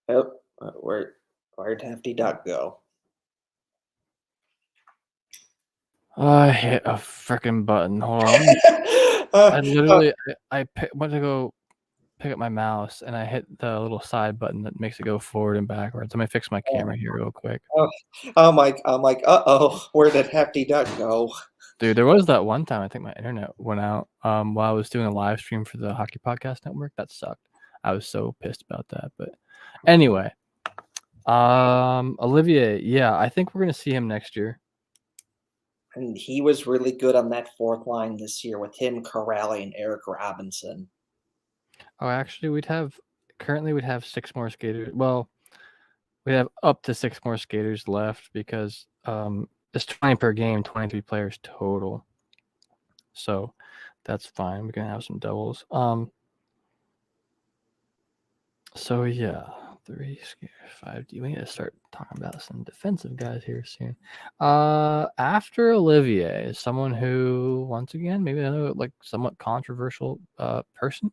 Oh, where'd Hefty Duck go? I hit a freaking button. Hold on. I literally went to go pick up my mouse and I hit the little side button that makes it go forward and backwards. I'm gonna fix my camera here real quick. I'm like, uh-oh, where did Hefty Duck go? Dude, there was that one time I think my internet went out while I was doing a live stream for the Hockey Podcast Network. That sucked. I was so pissed about that. But anyway, Olivier, yeah, I think we're gonna see him next year. And he was really good on that fourth line this year with him, Corrali, and Eric Robinson. Oh, actually, we'd have 6 more skaters. Well, we have up to 6 more skaters left because it's 20 per game, 23 players total. So that's fine. We're gonna have some doubles. So yeah, 3 skaters, 5. We need to start talking about some defensive guys here soon. After Olivier is someone who, once again, maybe another like somewhat controversial person.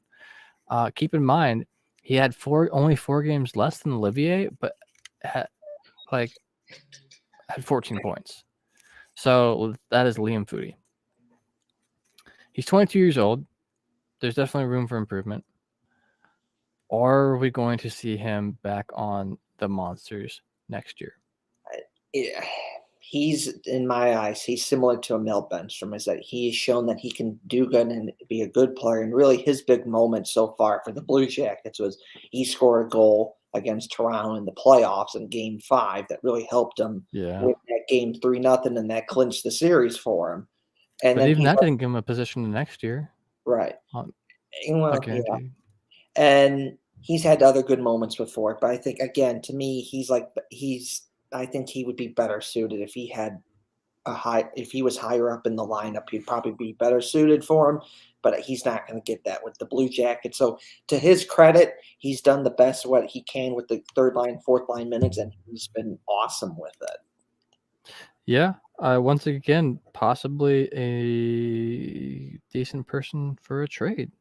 Keep in mind, he had only 4 games less than Olivier, but had 14 points. So that is Liam Foudy. He's 22 years old. There's definitely room for improvement. Are we going to see him back on the Monsters next year? He's, in my eyes, he's similar to Emil Bemstrom, is that he's shown that he can do good and be a good player. And really his big moment so far for the Blue Jackets was he scored a goal against Toronto in the playoffs in Game 5 that really helped him win that game 3-0, and that clinched the series for him. And but then even that didn't give him a position next year. Right. Well, yeah. And he's had other good moments before, but I think, again, to me, I think he would be better suited if he had if he was higher up in the lineup. He'd probably be better suited for him, but he's not going to get that with the Blue Jackets. So to his credit, he's done the best what he can with the third line, fourth line minutes, and he's been awesome with it. Yeah. Once again, possibly a decent person for a trade.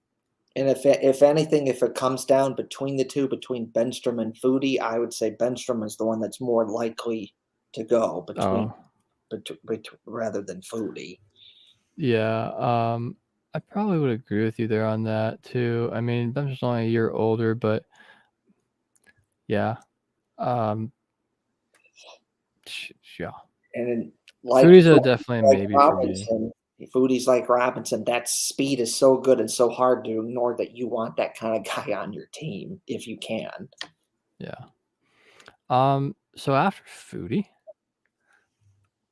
And if anything, if it comes down between the two, between Bemstrom and Foudy, I would say Bemstrom is the one that's more likely to go rather than Foudy. Yeah, I probably would agree with you there on that too. I mean, Bemstrom's only a year older, but yeah, yeah. And Foudy's definitely maybe Robinson, for me. Foudy's like Robinson. That speed is so good and so hard to ignore that you want that kind of guy on your team if you can. Yeah. So after Foudy.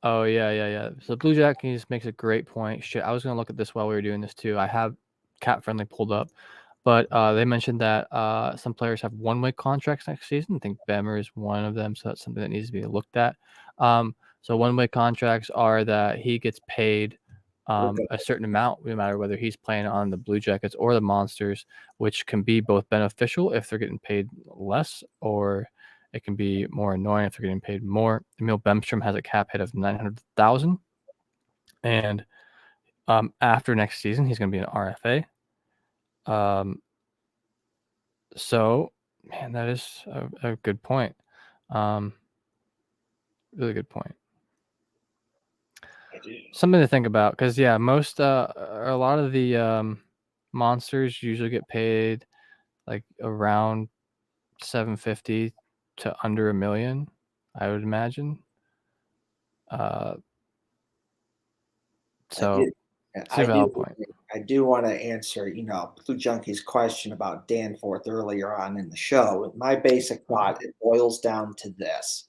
Oh yeah. So Blue Jackets makes a great point. Shit, I was gonna look at this while we were doing this too. I have Cap Friendly pulled up, but they mentioned that some players have one-way contracts next season. I think Bemmer is one of them, so that's something that needs to be looked at. So one-way contracts are that he gets paid a certain amount, no matter whether he's playing on the Blue Jackets or the Monsters, which can be both beneficial if they're getting paid less, or it can be more annoying if they're getting paid more. Emil Bemstrom has a cap hit of $900,000, and after next season, he's going to be an RFA. So, man, that is a good point. Really good point. Something to think about, because a lot of the monsters usually get paid like around 750 to under $1 million, I would imagine. So it's a valid point. I do want to answer, Blue Junkie's question about Danforth earlier on in the show. My basic thought, it boils down to this.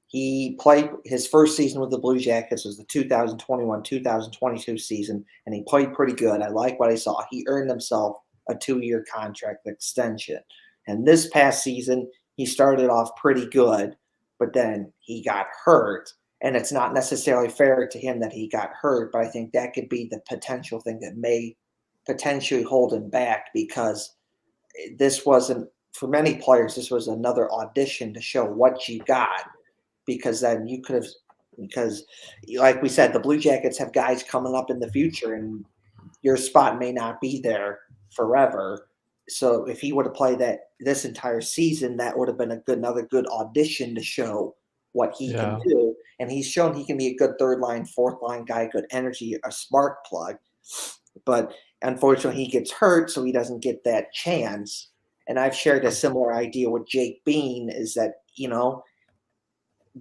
He played his first season with the Blue Jackets was the 2021-2022 season, and he played pretty good. I like what I saw. He earned himself a 2-year contract extension. And this past season, he started off pretty good, but then he got hurt. And it's not necessarily fair to him that he got hurt, but I think that could be the potential thing that may potentially hold him back, because this wasn't, for many players, this was another audition to show what you got. Because then you could have, because like we said, the Blue Jackets have guys coming up in the future, and your spot may not be there forever. So if he would have played this entire season, that would have been another good audition to show what he can do. And he's shown he can be a good third line, fourth line guy, good energy, a spark plug. But unfortunately, he gets hurt, so he doesn't get that chance. And I've shared a similar idea with Jake Bean, is that,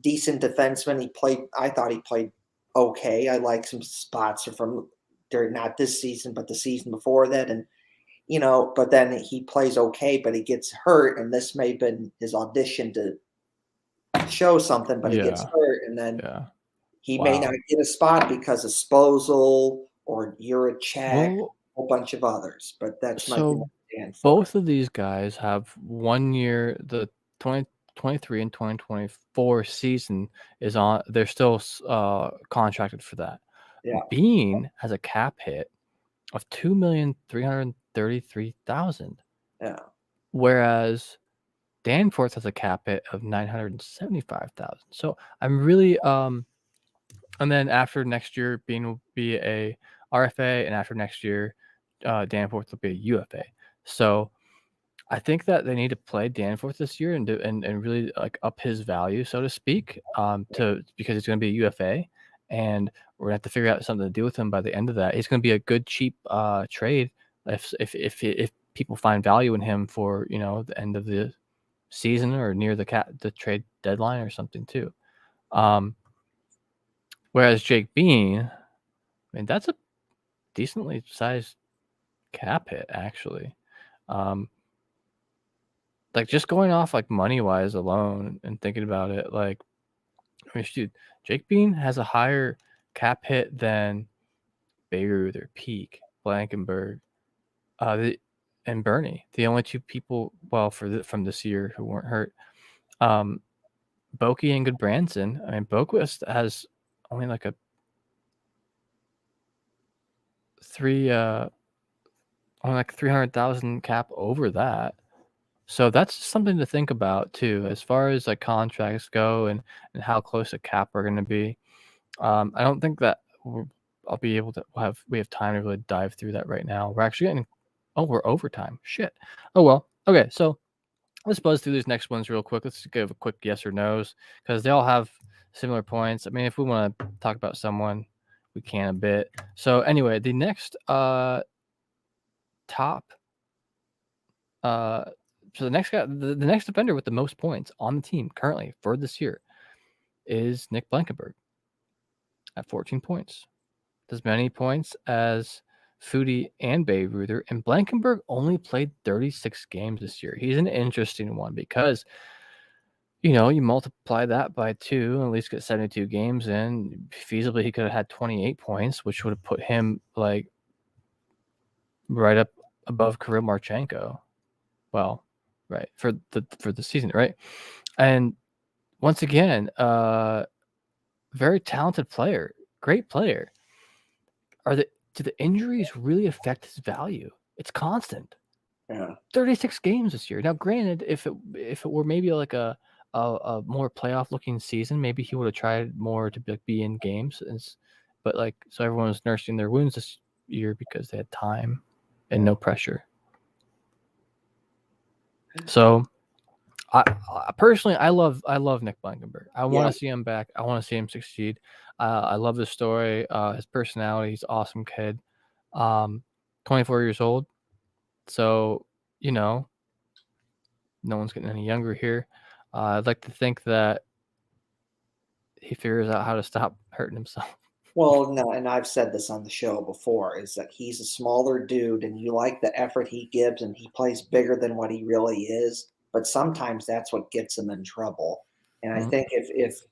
decent defenseman. I thought he played okay. I like some spots from not this season, but the season before that. And, but then he plays okay, but he gets hurt. And this may have been his audition to show something, but he gets hurt. And then he may not get a spot because of Sposal or Juracek, a whole bunch of others. But that's my thing. Both of these guys have 1 year, the 2023 and 2024 season is on. They're still contracted for that. Yeah. Bean has a cap hit of $2,333,000. Yeah. Whereas Danforth has a cap hit of $975,000. So I'm really and then after next year, Bean will be a RFA, and after next year, Danforth will be a UFA. So I think that they need to play Danforth this year and really like up his value, so to speak, because he's going to be a UFA, and we're going to have to figure out something to do with him by the end of that. He's going to be a good cheap trade if people find value in him for the end of the season or near the trade deadline or something too. Whereas Jake Bean, I mean, that's a decently sized cap hit actually. Like just going off like money wise alone and thinking about it, like, I mean, dude, Jake Bean has a higher cap hit than Beirut or Peak, Blankenberg, and Bernie. The only two people, from this year who weren't hurt. Boki and Goodbranson. I mean, Boquist has only like a only like 300,000 cap over that. So that's something to think about too, as far as like contracts go and how close a cap we're going to be. I don't think that I'll be able to we have time to really dive through that right now. We're actually getting, we're overtime. Shit. Oh well. Okay, so let's buzz through these next ones real quick. Let's give a quick yes or no's because they all have similar points. I mean, if we want to talk about someone, we can a bit. So anyway, the next So the next guy, the next defender with the most points on the team currently for this year is Nick Blankenberg at 14 points. As many points as Foodie and Bayreuther, and Blankenberg only played 36 games this year. He's an interesting one because, you multiply that by 2 and at least get 72 games in. Feasibly, he could have had 28 points, which would have put him like right up above Kirill Marchenko. Well, right, for the season, right? And once again, very talented player, great player. Do the injuries really affect his value? It's constant. Yeah. 36 games this year. Now, granted, if it were maybe like a more playoff looking season, maybe he would have tried more to be in games. But like, so everyone was nursing their wounds this year because they had time and no pressure. So, I personally, I love Nick Blankenberg. I want to see him back. I want to see him succeed. I love the story. His personality. He's an awesome kid. 24 years old. So, no one's getting any younger here. I'd like to think that he figures out how to stop hurting himself. Well, no, and I've said this on the show before, is that he's a smaller dude and you like the effort he gives and he plays bigger than what he really is, but sometimes that's what gets him in trouble. And I think if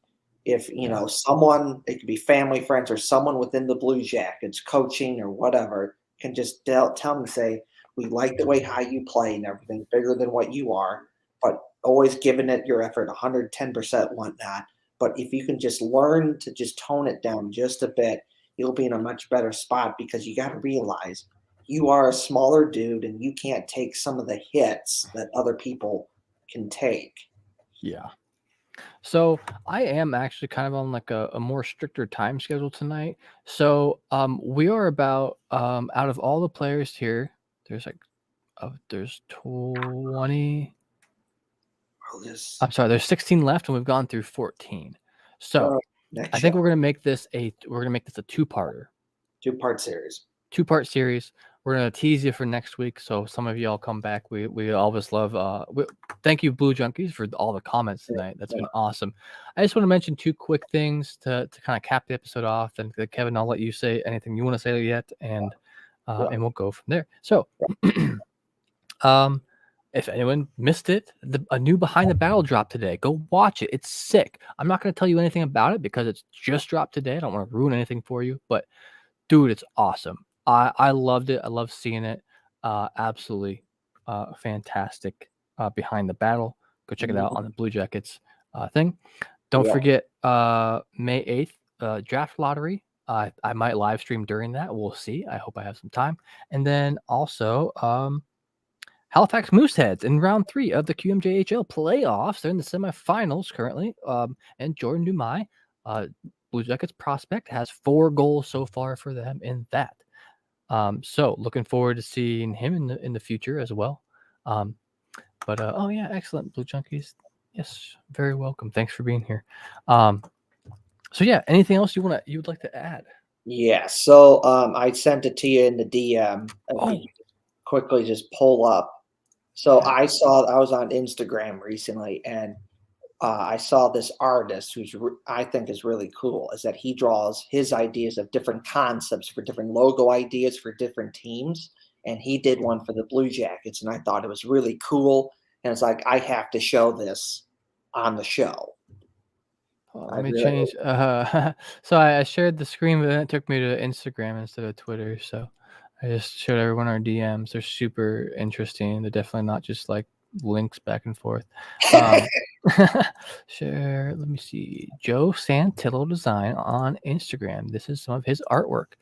someone, it could be family, friends, or someone within the Blue Jackets, coaching or whatever, can just tell him, say, we like the way how you play and everything, bigger than what you are, but always giving it your effort 110%, whatnot. But if you can just learn to just tone it down just a bit, you'll be in a much better spot, because you got to realize you are a smaller dude and you can't take some of the hits that other people can take. Yeah. So I am actually kind of on like a more stricter time schedule tonight. So we are about out of all the players here, there's like there's 20. I'm sorry, there's 16 left and we've gone through 14. So I think we're gonna make this a two-parter. Two-part series. Two-part series. We're gonna tease you for next week, so some of y'all come back. We always love. Thank you, Blue Junkies, for all the comments tonight. That's been awesome. I just want to mention two quick things to kind of cap the episode off. And Kevin, I'll let you say anything you want to say yet, and we'll go from there. So, if anyone missed it, a new Behind the Battle dropped today. Go watch it. It's sick. I'm not going to tell you anything about it because it's just dropped today. I don't want to ruin anything for you, but dude, it's awesome. I loved it. I love seeing it. Absolutely fantastic. Behind the Battle. Go check it out on the Blue Jackets thing. Don't forget May 8th draft lottery. I might live stream during that. We'll see. I hope I have some time. And then also Halifax Mooseheads in round 3 of the QMJHL playoffs. They're in the semifinals currently. And Jordan Dumais, Blue Jackets prospect, has 4 goals so far for them in that. So looking forward to seeing him in the future as well. But excellent, Blue Junkies. Yes, very welcome. Thanks for being here. So yeah, anything else you would like to add? Yeah. So I sent it to you in the DM. Quickly just pull up. So I was on Instagram recently, and I saw this artist who's I think is really cool, is that he draws his ideas of different concepts for different logo ideas for different teams. And he did one for the Blue Jackets, and I thought it was really cool. And it's like, I have to show this on the show. Let me change. So I shared the screen, but then it took me to Instagram instead of Twitter. So I just showed everyone our DMs. They're super interesting. They're definitely not just like links back and forth. Share. Let me see. Joe Santillo Design on Instagram. This is some of his artwork.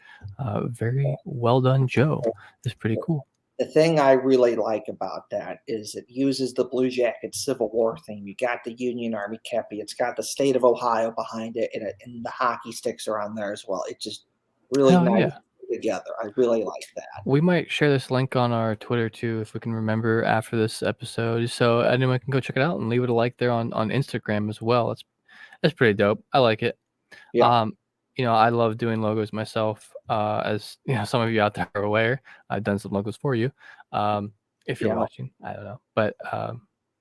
Very well done, Joe. It's pretty cool. The thing I really like about that is it uses the Blue Jackets Civil War theme. You got the Union Army Kepi. It's got the state of Ohio behind it, and the hockey sticks are on there as well. It's just really nice together. I really like that. We might share this link on our Twitter too, if we can remember after this episode, so anyone can go check it out and leave it a like there on Instagram as well. That's pretty dope. I like it. Yeah. I love doing logos myself. As some of you out there are aware, I've done some logos for you. If you're watching, I don't know, but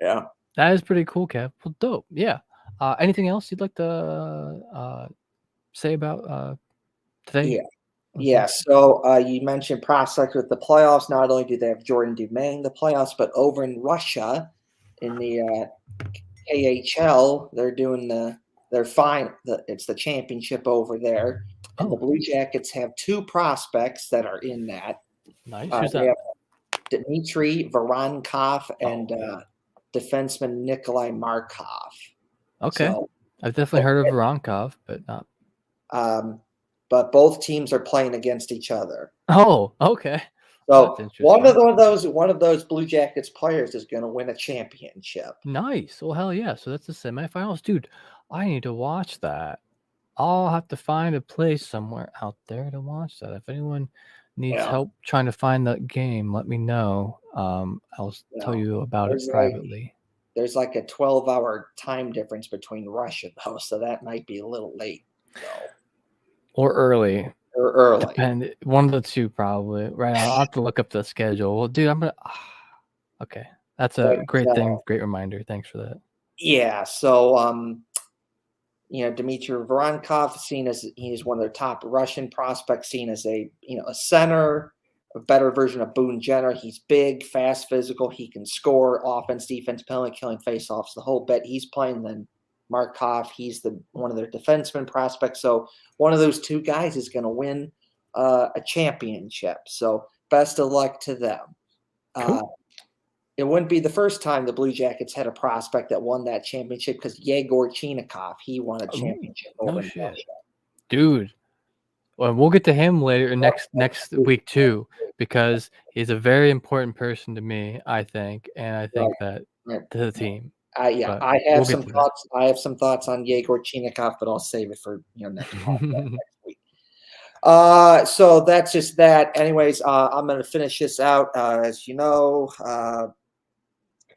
that is pretty cool, Kev. Well, dope. Yeah. Anything else you'd like to say about today? Yeah. So you mentioned prospects with the playoffs. Not only do they have Jordan Dumais in the playoffs, but over in Russia, in the KHL, they're doing it's the championship over there. And the Blue Jackets have 2 prospects that are in that. Nice. They have Dmitry Voronkov and defenseman Nikolai Markov. Okay. So, I've definitely heard of Voronkov, but not. But both teams are playing against each other. Oh, okay. So That's one interesting. of those Blue Jackets players is going to win a championship. Nice. Well, hell yeah. So that's the semifinals, dude. I need to watch that. I'll have to find a place somewhere out there to watch that. If anyone needs Yeah, help trying to find that game, let me know. I'll tell yeah. you about it There's like privately. there's like a 12-hour time difference between Russia though, so that might be a little late though, Or early. or early. Depend one of the two probably. Right. I'll have to look up the schedule. Well, dude, I'm gonna okay. That's a But great thing, great reminder. Thanks for that. yeah, so Dmitry Voronkov, seen as he's one of their top Russian prospects, seen as a center, a better version of Boone Jenner. He's big, fast, physical. He can score offense, defense, penalty killing, faceoffs, the whole bit. He's playing then Markov. He's one of their defenseman prospects. So one of those two guys is going to win a championship. So best of luck to them. Cool. It wouldn't be the first time the Blue Jackets had a prospect that won that championship because Yegor Chinikov, he won a Ooh, championship no over in shit. Russia. Dude. Well, we'll get to him later next week too, because he's a very important person to me, I think, and I think that Right. to the team. Yeah, But I we'll have get some to that. thoughts. I have some thoughts on Yegor Chinikov, but I'll save it for next podcast next week. So that's just that. Anyways, I'm going to finish this out. As you know,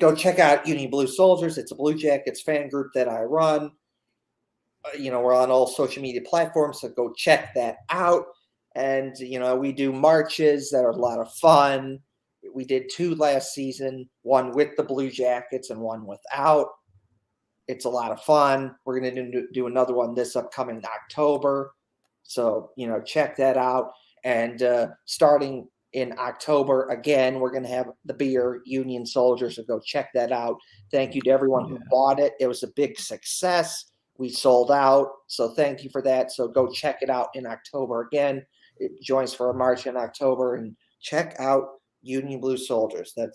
go check out Union Blue Soldiers. It's a Blue Jackets fan group that I run. We're on all social media platforms, so go check that out. And we do marches that are a lot of fun. We did 2 last season, one with the Blue Jackets and one without. It's a lot of fun. We're going to do another one this upcoming October. So, check that out. And starting in October, again, we're going to have the beer Union Soldier. So go check that out. Thank you to everyone who bought it. It was a big success. We sold out. So thank you for that. So go check it out in October again. It joins for a march in October, and check out Union Blue Soldiers. That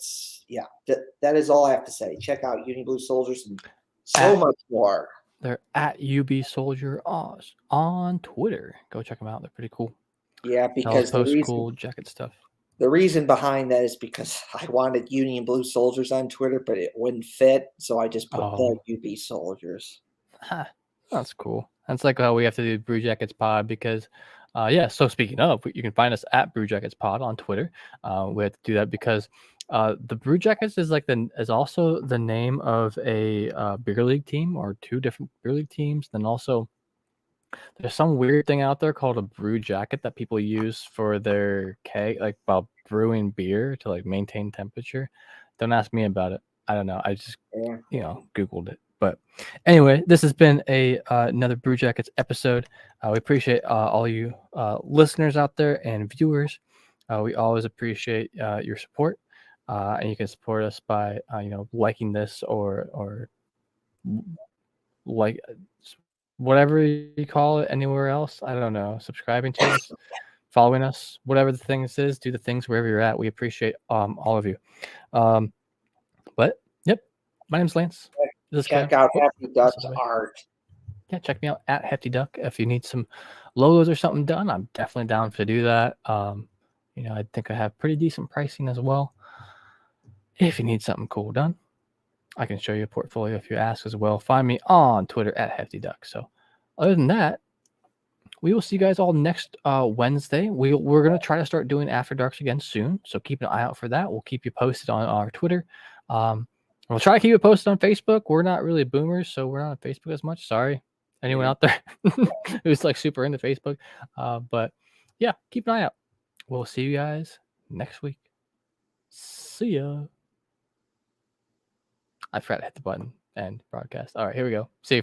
is all I have to say. Check out Union Blue Soldiers and so much more. They're at UB Soldier Oz on Twitter. Go check them out. They're pretty cool. Yeah, because post cool jacket stuff. The reason behind that is because I wanted Union Blue Soldiers on Twitter, but it wouldn't fit, so I just put the UB Soldiers. That's cool. That's like how we have to do Brew Jackets Pod because, so speaking of, you can find us at Brew Jackets Pod on Twitter. We have to do that because the Brew Jackets is also the name of a beer league team or 2 different beer league teams. Then also there's some weird thing out there called a brew jacket that people use for their keg, like while brewing beer to like maintain temperature. Don't ask me about it. I don't know. I just Googled it. But anyway, this has been another Brew Jackets episode. We appreciate all you listeners out there and viewers. We always appreciate your support, and you can support us by liking this or like whatever you call it anywhere else. I don't know. Subscribing to us, following us, whatever the things is. Do the things wherever you're at. We appreciate all of you. But yep, my name's Lance. Check out Hefty Duck's art. Yeah, check me out at Hefty Duck. If you need some logos or something done, I'm definitely down to do that. I think I have pretty decent pricing as well. If you need something cool done, I can show you a portfolio if you ask as well. Find me on Twitter at Hefty Duck. So other than that, we will see you guys all next Wednesday. We're going to try to start doing After Darks again soon. So keep an eye out for that. We'll keep you posted on our Twitter. We'll try to keep it posted on Facebook. We're not really boomers, so we're not on Facebook as much. Sorry, anyone out there who's like super into Facebook. But yeah, keep an eye out. We'll see you guys next week. See ya. I forgot to hit the button and broadcast. All right, here we go. See you.